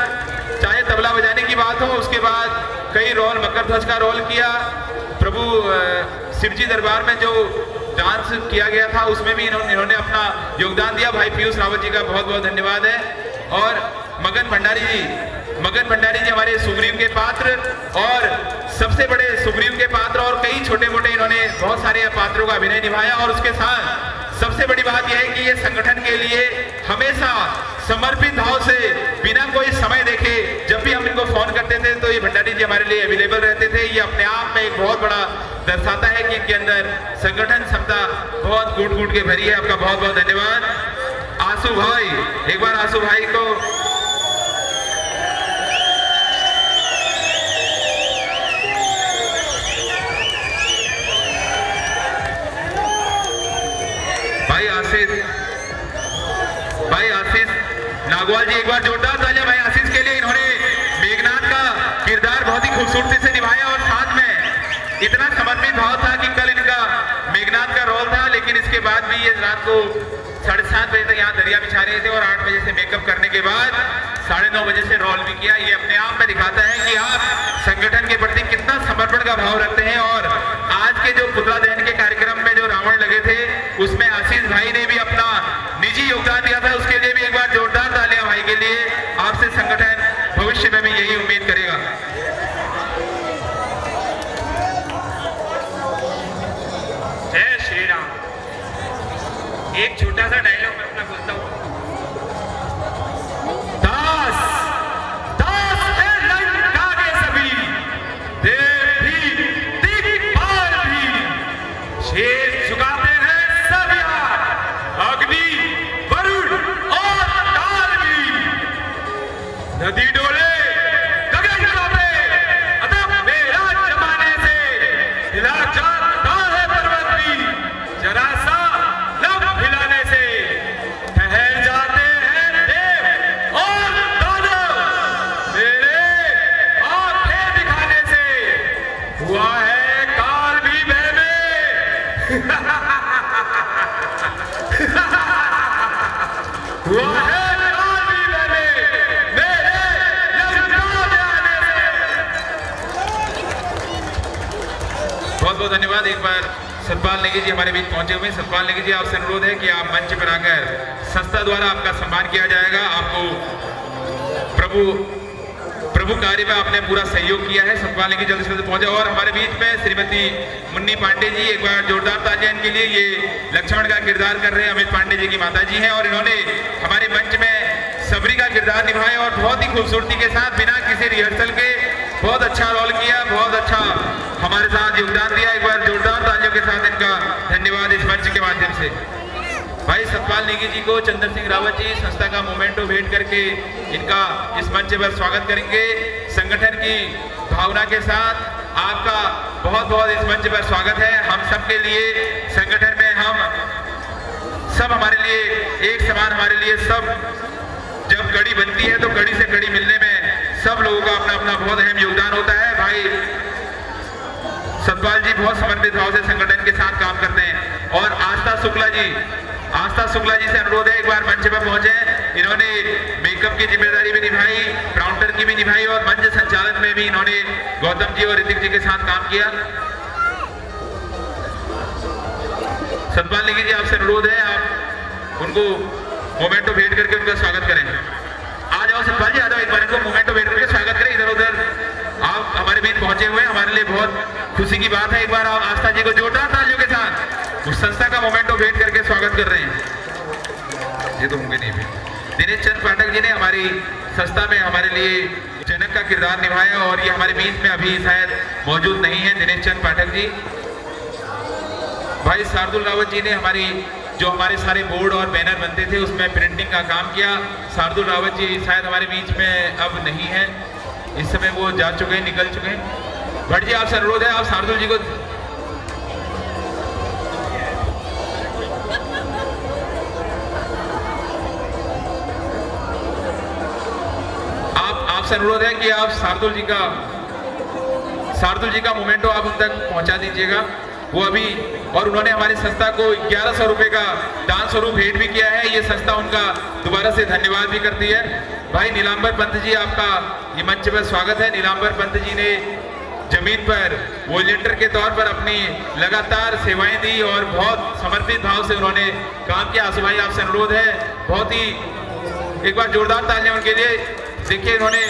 चाहे तबला बजाने की बात हो, उसके बाद कई रोल, मकर ध्वज का रोल किया, प्रभु शिवजी दरबार में जो डांस किया गया था उसमें भी इन्होंने अपना योगदान दिया। भाई पीयूष रावत जी का बहुत बहुत धन्यवाद है। और मगन भंडारी जी हमारे सुग्रीव के पात्र, और सबसे बड़े सुग्रीव के पात्र, और कई छोटे मोटे इन्होंने बहुत सारे पात्रों का अभिनय निभाया। और उसके साथ सबसे बड़ी बात यह है कि ये संगठन के लिए हमेशा समर्पित भाव से, बिना कोई समय देखे, जब भी हम इनको फोन करते थे तो ये भंडारी जी हमारे लिए अवेलेबल रहते थे। ये अपने आप में एक बहुत बड़ा दर्शाता है कि इनके अंदर संगठन क्षमता बहुत कूट के भरी है। आपका बहुत बहुत धन्यवाद। आंसू भाई, एक बार आंसू भाई को भाई आशीष नागवाल जी, एक बार जोरदार तालियां भाई आशीष के लिए। इन्होंने मेघनाथ का किरदार बहुत ही खूबसूरती से निभाया, और साथ में इतना समर्पित भाव था कि कल इनका मेघनाथ का रोल था, लेकिन इसके बाद भी ये रात को 7:30 बजे तक यहाँ दरिया बिछा रहे थे, और 8 बजे से मेकअप करने के बाद 9:30 बजे से रोल भी किया। ये अपने आप में दिखाता है कि आप संगठन के प्रति कितना समर्पण का भाव रखते हैं। और आज के जो पुतला दहन के कार्यक्रम में जो रावण लगे थे, उसमें आशीष भाई ने भी अपना निजी योगदान दिया था। उसके लिए भी एक बार जोरदार तालियां भाई के लिए। आपसे संगठन भविष्य में भी यही उम्मीद करेगा। जय श्री राम। एक छोटा सा डायलॉग मैं अपना बोलता हूँ। दास है लंका के सभी, देव भी, दिक्पाल भी, शेष झुकाते हैं सब यार, अग्नि, वरुण और ताल भी, नदी डोले, गगन कांपे, अदब मेरा जमाने से हिला जाता है पर्वत भी, जरा सा लब हिलाने से बहुत धन्यवाद। एक बार सतपाल नेगी जी हमारे बीच पहुंचे हुए हैं। सतपाल नेगी जी, आपसे अनुरोध है कि आप मंच पर आकर संस्था द्वारा आपका सम्मान किया जाएगा। आपको प्रभु कार्य में आपने पूरा सहयोग किया है। सतपाल नेगी जल्दी से जल्दी पहुंचे। और हमारे बीच में श्रीमती मुन्नी पांडे जी, एक बार जोरदार तालियां इनके लिए। ये लक्ष्मण का किरदार कर रहे हैं, अमित पांडे जी की माता जी हैं, और इन्होंने हमारे मंच में सबरी का किरदार निभाया और बहुत ही खूबसूरती के साथ बिना किसी रिहर्सल के बहुत अच्छा रोल किया, बहुत अच्छा हमारे साथ योगदान दिया। एक बार जोरदार तालियों के साथ इनका धन्यवाद इस मंच के माध्यम से। भाई सतपाल नेगी जी को चंद्र सिंह रावत जी संस्था का मोमेंटो भेंट करके इनका इस मंच पर स्वागत करेंगे। संगठन की भावना के साथ आपका बहुत बहुत इस मंच पर स्वागत है। हम सबके लिए संगठन में हम सब हमारे लिए एक समान, हमारे लिए सब जब कड़ी बनती है तो कड़ी से कड़ी मिलने में सब लोगों का अपना अपना बहुत अहम योगदान होता है। भाई सतपाल जी बहुत समर्पित भाव से संगठन के साथ काम करते हैं। और आस्था शुक्ला जी से अनुरोध है एक बार मंच पर पहुंचे। इन्होंने मेकअप की जिम्मेदारी भी निभाई, काउंटर की भी निभाई और मंच संचालन में भी इन्होंने गौतम जी और ऋतिक जी के साथ काम किया। सतपाल नेगी जी, आपसे अनुरोध है आप उनको मोमेंटो भेंट करके उनका स्वागत करें। आ जाओ सतपाल जी, आ जाओ, एक बार इनको मोमेंटो भेंट करके स्वागत करें। इधर उधर आप हमारे बीच पहुंचे हुए हैं, हमारे लिए बहुत खुशी की बात है। एक बार आप आस्था जी को जोरदार तालियों के साथ उस संस्था का मोमेंटो भेंट करके स्वागत कर रहे हैं। ये तो होंगे नहीं भी। दिनेश चंद पाठक जी ने हमारी संस्था में हमारे लिए जनक का किरदार निभाया और ये हमारे बीच में अभी शायद मौजूद नहीं है, दिनेश चंद पाठक जी। भाई शार्दुल रावत जी ने हमारे सारे बोर्ड और बैनर बनते थे उसमें प्रिंटिंग का काम किया। शार्दुल रावत जी शायद हमारे बीच में अब नहीं है, इस समय वो जा चुके हैं, निकल चुके हैं। भट्ट जी, आपसे अनुरोध है आप शार्दुल जी को आपसे अनुरोध है कि आप शार्दुल जी का मोमेंटो आप उन तक पहुंचा दीजिएगा। वो अभी, और उन्होंने हमारी संस्था को 1100 रुपए का दान स्वरूप भेंट भी किया है। ये संस्था उनका दोबारा से धन्यवाद भी करती है। भाई नीलांबर पंत जी, आपका ये मंच पर स्वागत है। नीलांबर पंत जी ने जमीन पर वॉलंटियर के तौर पर अपनी लगातार सेवाएं दी और बहुत समर्पित भाव से उन्होंने काम किया। आसू भाई, आपसे अनुरोध है बहुत ही एक बार जोरदार तालियां उनके लिए। देखिए, इन्होंने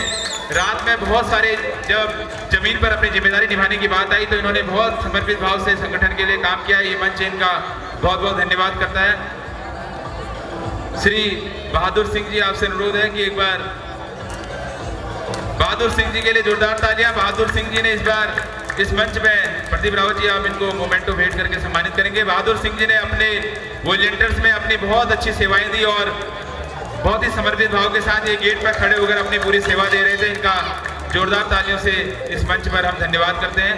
रात में बहुत सारे, जब जमीन पर अपनी जिम्मेदारी निभाने की बात आई तो इन्होंने बहुत समर्पित भाव से संगठन के लिए काम किया। ये मंच इनका बहुत बहुत धन्यवाद करता है। श्री बहादुर सिंह जी, आपसे अनुरोध है कि एक बार बहादुर सिंह जी के लिए जोरदार तालियां। बहादुर सिंह जी ने इस बार इस मंच में, प्रदीप रावत जी आप इनको मोमेंटो भेंट करके सम्मानित करेंगे। बहादुर सिंह जी ने अपने वॉलंटियर्स में अपनी बहुत अच्छी सेवाएं दी और बहुत ही समर्पित भाव के साथ ये गेट पर खड़े होकर अपनी पूरी सेवा दे रहे थे। इनका जोरदार तालियों से इस मंच पर हम धन्यवाद करते हैं।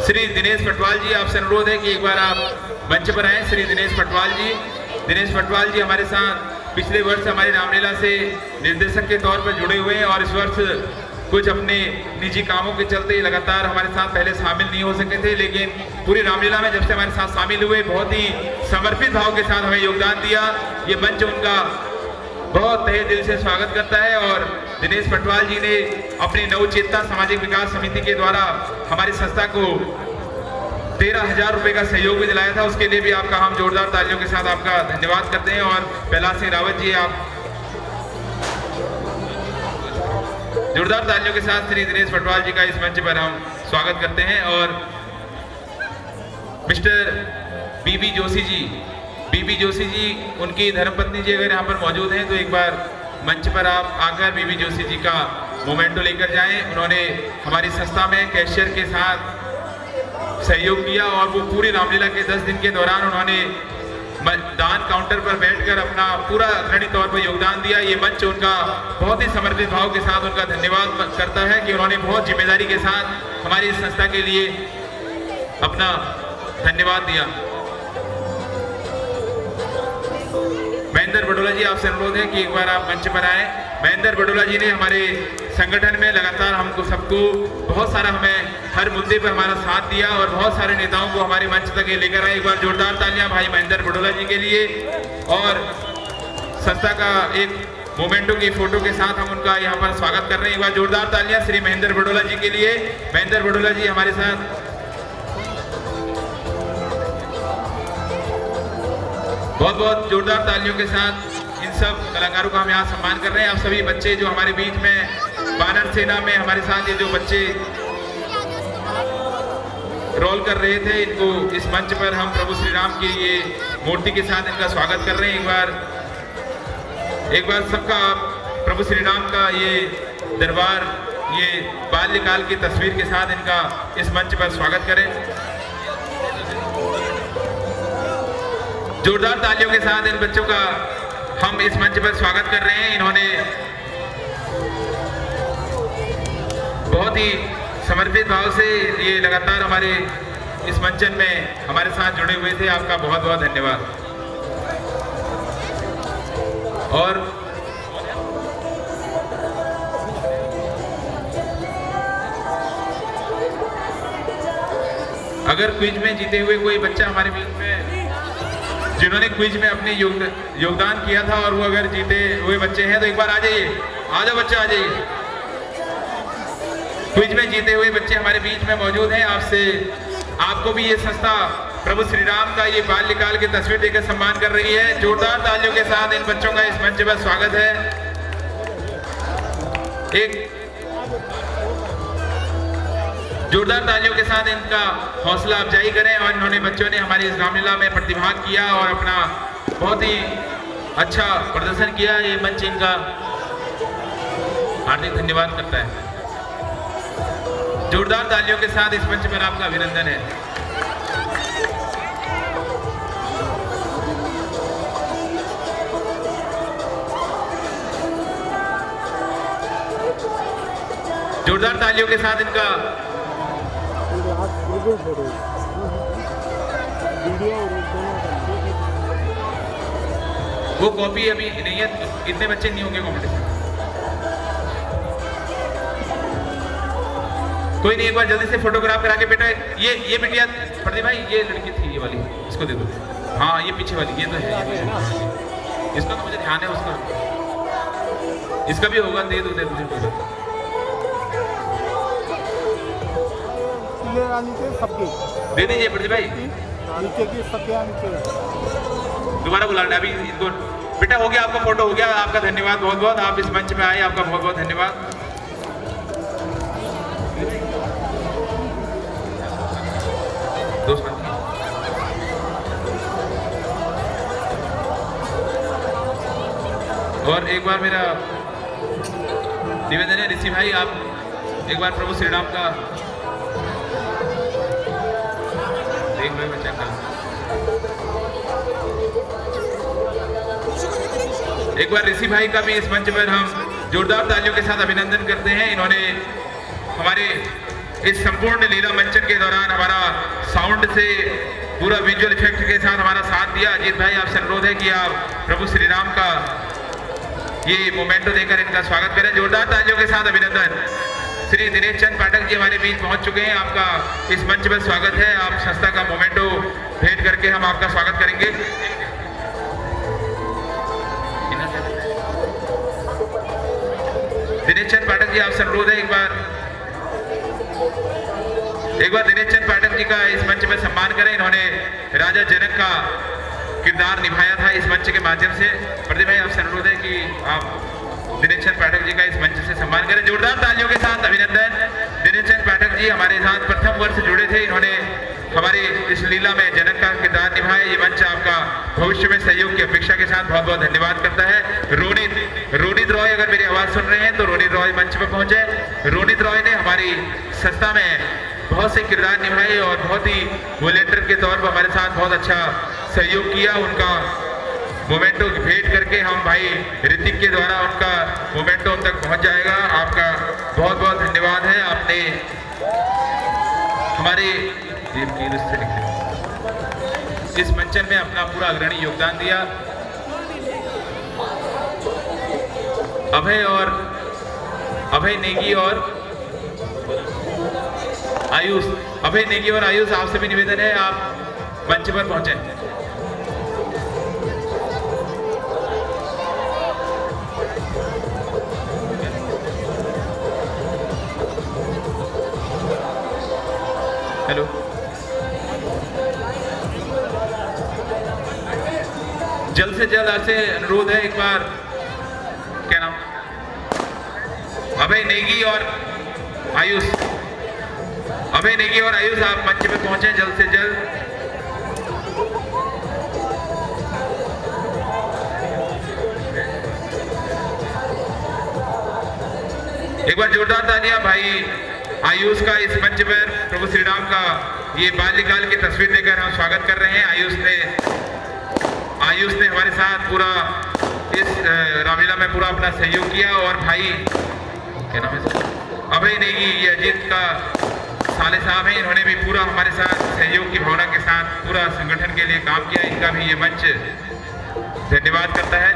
श्री दिनेश पटवाल जी, आपसे अनुरोध है कि एक बार आप मंच पर आए। श्री दिनेश पटवाल जी हमारे साथ पिछले वर्ष हमारी रामलीला से निर्देशक के तौर पर जुड़े हुए हैं और इस वर्ष कुछ अपने निजी कामों के चलते लगातार हमारे साथ पहले शामिल नहीं हो सके थे, लेकिन पूरी रामलीला में जब से हमारे साथ शामिल हुए बहुत ही समर्पित भाव के साथ हमें योगदान दिया। ये मंच उनका बहुत तहे दिल से स्वागत करता है। और दिनेश पटवाल जी ने अपनी नवचेतना सामाजिक विकास समिति के द्वारा हमारी संस्था को 13,000 रुपए का सहयोग भी दिलाया था, उसके लिए भी आपका हम जोरदार तालियों के साथ आपका धन्यवाद करते हैं। और कैलाश सिंह रावत जी, आप जोरदार तालियों के साथ श्री दिनेश पटवाल जी का इस मंच पर हम स्वागत करते हैं। और मिस्टर बीबी जोशी जी उनकी धर्मपत्नी जी अगर यहाँ पर मौजूद हैं तो एक बार मंच पर आप आकर बीबी जोशी जी का मोमेंटो लेकर जाएं। उन्होंने हमारी संस्था में कैशियर के साथ सहयोग किया और वो पूरी रामलीला के 10 दिन के दौरान उन्होंने दान काउंटर पर बैठकर अपना पूरा अग्रणी तौर पर योगदान दिया। ये मंच उनका बहुत ही समर्पित भाव के साथ उनका धन्यवाद करता है कि उन्होंने बहुत जिम्मेदारी के साथ हमारी संस्था के लिए अपना धन्यवाद दिया। महेंद्र बडोला जी, आपसे अनुरोध है कि एक बार आप मंच पर आए। महेंद्र बडोला जी ने हमारे संगठन में लगातार हमको सबको बहुत सारा हमें हर मुद्दे पर हमारा साथ दिया और बहुत सारे नेताओं को हमारे मंच तक लेकर आए। एक बार जोरदार तालियां भाई महेंद्र बडोला जी के लिए। और संस्था का एक मोमेंटो की फोटो के साथ हम उनका यहाँ पर स्वागत कर रहे हैं। एक बार जोरदार तालियां श्री महेंद्र बडोला जी के लिए। महेंद्र बडोला जी हमारे साथ बहुत बहुत जोरदार तालियों के साथ इन सब कलाकारों का हम यहाँ सम्मान कर रहे हैं। आप सभी बच्चे जो हमारे बीच में वानर सेना में हमारे साथ ये जो बच्चे रोल कर रहे थे, इनको इस मंच पर हम प्रभु श्री राम की ये मूर्ति के साथ इनका स्वागत कर रहे हैं। एक बार सबका प्रभु श्री राम का ये दरबार, ये बाल्यकाल की तस्वीर के साथ इनका इस मंच पर स्वागत करें। जोरदार तालियों के साथ इन बच्चों का हम इस मंच पर स्वागत कर रहे हैं। इन्होंने बहुत ही समर्पित भाव से ये लगातार हमारे इस मंचन में हमारे साथ जुड़े हुए थे। आपका बहुत बहुत धन्यवाद। और अगर क्विज में जीते हुए कोई बच्चा हमारे बीच में, जिन्होंने क्विज में अपने योगदान किया था और वो अगर जीते हुए बच्चे हैं तो एक बार आ जाइए। आ जाओ बच्चे, आ जाइए। क्विज में जीते हुए बच्चे हमारे बीच में मौजूद हैं। आपको भी ये संस्था प्रभु श्री राम का ये बाल्यकाल की तस्वीर देकर सम्मान कर रही है। जोरदार तालियों के साथ इन बच्चों का इस मंच पर स्वागत है। एक जोरदार तालियों के साथ इनका हौसला अफजाई करें। और इन्होंने बच्चों ने हमारी इस रामलीला में प्रतिभाग किया और अपना बहुत ही अच्छा प्रदर्शन किया। ये मंच इनका हार्दिक धन्यवाद करता है। जोरदार तालियों के साथ इस मंच पर आपका अभिनंदन है। जोरदार तालियों के साथ इनका वो कॉपी अभी नहीं है, इतने बच्चे नहीं होंगे कॉम्पिटिशन। कोई नहीं, एक बार जल्दी से फोटोग्राफ करा के बेटा, ये बिटिया प्रदीप भाई, ये लड़की थी ये वाली, इसको दे दो। हाँ ये पीछे वाली, ये तो है, इसका तो मुझे ध्यान है, उसका इसका भी होगा, दे दो सबकी दे दीजिए प्रदीप भाई। नीचे की सबके नीचे दोबारा बुलाना अभी इनको। बेटा हो गया, आपका फोटो हो गया। आपका धन्यवाद बहुत बहुत, आप इस मंच में आए, आपका बहुत बहुत धन्यवाद। और एक बार मेरा निवेदन है, ऋषि भाई आप एक बार प्रभु श्री राम का देख लो बच्चा का, एक बार ऋषि भाई का भी इस मंच पर हम जोरदार तालियों के साथ अभिनंदन करते हैं। इन्होंने हमारे इस संपूर्ण लीला मंचन के दौरान हमारा साउंड से पूरा विजुअल इफेक्ट के साथ हमारा साथ दिया। अजीत भाई आपसे अनुरोध है कि आप प्रभु श्री राम का ये मोमेंटो देकर इनका स्वागत करें। जोरदार तालियों के साथ अभिनंदन। श्री दिनेश चंद पाठक जी हमारे बीच पहुंच चुके हैं। आपका इस मंच पर स्वागत है। आप संस्था का मोमेंटो भेंट करके हम आपका स्वागत करेंगे। दिनेश चंद पाठक जी आपसे अनुरोध है एक बार दिनेश चंद पाठक जी का इस मंच में सम्मान करें। इन्होंने राजा जनक का किरदार निभाया था इस मंच के माध्यम से। प्रदीप भाई आपसे अनुरोध है कि आप दिनेश चंद पाठक जी का इस मंच से सम्मान करें। जोरदार तालियों के साथ अभिनंदन। दिनेश चंद पाठक जी हमारे साथ प्रथम वर्ष जुड़े थे। इन्होंने हमारी इस लीला में जनक का किरदार निभाया। ये मंच आपका भविष्य में सहयोग की अपेक्षा के साथ बहुत बहुत धन्यवाद करता है। रोनित रॉय अगर मेरी आवाज सुन रहे हैं तो रोनित रॉय मंच पर पहुंचे। रोनित रॉय ने हमारी संस्था में बहुत से किरदार निभाए और बहुत ही वॉलंटियर के तौर पर हमारे साथ बहुत अच्छा सहयोग किया। उनका मोमेंटो भेंट करके हम भाई ऋतिक के द्वारा उनका मोमेंटो तक पहुंच जाएगा। आपका बहुत बहुत धन्यवाद है। आपने हमारे इस मंचन में अपना पूरा अग्रणी योगदान दिया। अभय नेगी और आयुष आपसे भी निवेदन है आप मंच पर पहुंचे। हेलो, जल्द से जल्द आपसे अनुरोध है, एक बार क्या नाम, अभय नेगी और आयुष, अभय नेगी और आयुष आप मंच पे पहुंचे जल्द से जल्द। एक बार जोरदार तालियां भाई आयुष का इस मंच पर प्रभु श्री राम का ये बाल्यकाल की तस्वीर देकर हम स्वागत कर रहे हैं। आयुष ने हमारे साथ पूरा इस रामलीला में पूरा अपना सहयोग किया। और भाई क्या नाम है सर, अभय नेगी, ये अजीत का साले साहब हैं, इन्होंने भी पूरा हमारे साथ सहयोग की भावना के साथ पूरा संगठन के लिए काम किया। इनका भी ये मंच धन्यवाद करता है।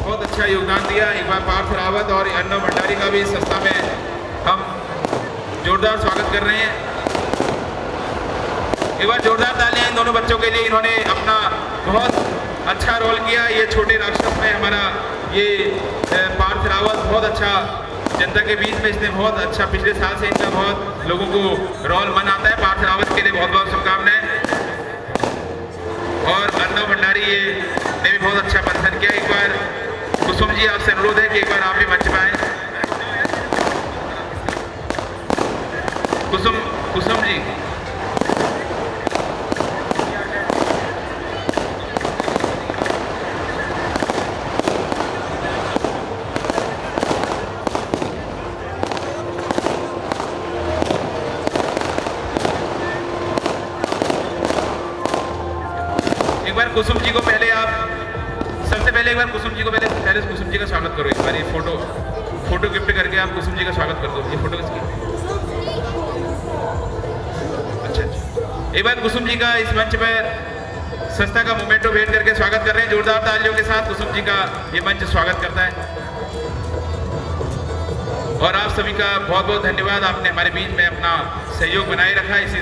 बहुत अच्छा योगदान दिया। एक बार पार्थ रावत और अर्नव भंडारी का भी इस संस्था में हम जोरदार स्वागत कर रहे हैं। एक बार जोरदार तालियां इन दोनों बच्चों के लिए, इन्होंने अपना बहुत अच्छा रोल किया। ये छोटे राक्षस में हमारा ये पार्थ रावत बहुत अच्छा जनता के बीच में, इसने बहुत अच्छा पिछले साल से इनका बहुत लोगों को रोल मन आता है। पार्थ रावत के लिए बहुत बहुत शुभकामनाएं। और अर्नव भंडारी ये ने भी बहुत अच्छा प्रदर्शन किया। एक बार कुसुम जी आपसे अनुरोध है कि एक बार आप भी मंच पे आए। कुसुम जी, एक बार कुसुम जी को पहले आप सबसे पहले एक बार कुसुम जी को पहले कुसुम जी का स्वागत करो। एक बार ये फोटो गिफ्ट करके आप कुसुम जी का स्वागत कर दो। ये फोटो किसकी? अच्छा, एक बार कुसुम जी का इस मंच पर संस्था का मोमेंटो भेंट करके स्वागत कर रहे हैं। जोरदार तालियों के साथ कुसुम जी का ये मंच स्वागत करता है। और आप सभी का बहुत बहुत धन्यवाद, आपने हमारे बीच में अपना सहयोग बनाए रखा। इसी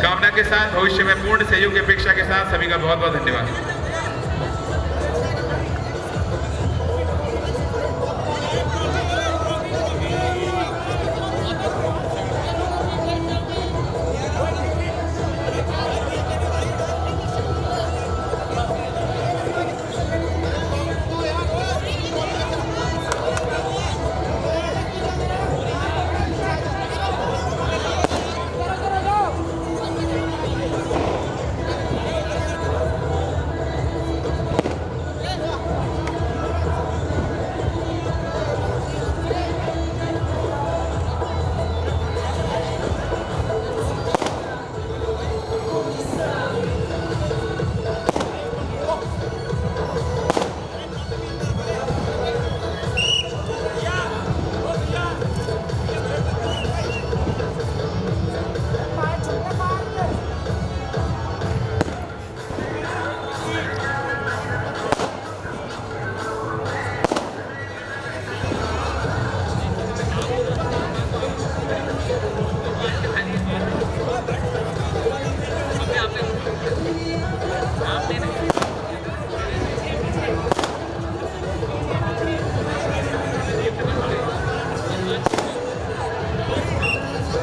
कामना के साथ भविष्य में पूर्ण सहयोग की अपेक्षा के साथ सभी का बहुत बहुत धन्यवाद।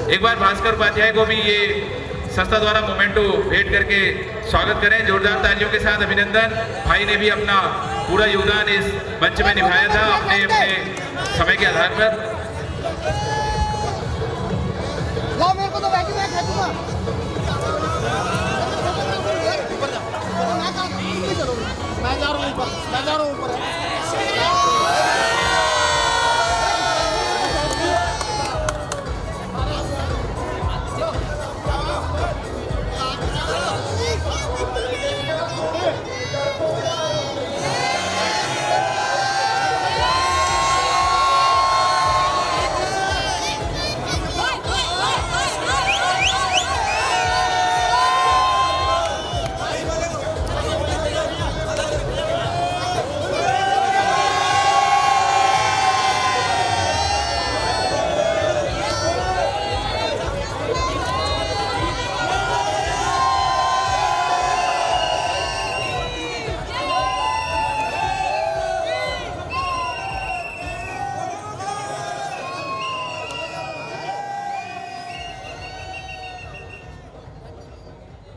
एक बार भास्कर उपाध्याय को भी ये संस्था द्वारा मोमेंटो भेंट करके स्वागत करें। जोरदार तालियों के साथ अभिनंदन। भाई ने भी अपना पूरा योगदान इस मंच में निभाया था अपने अपने समय के आधार पर। मेरे को तो बैठी मैं खेलूंगा। मैं जा रहा हूँ ऊपर, मैं जा रहा हूँ ऊपर।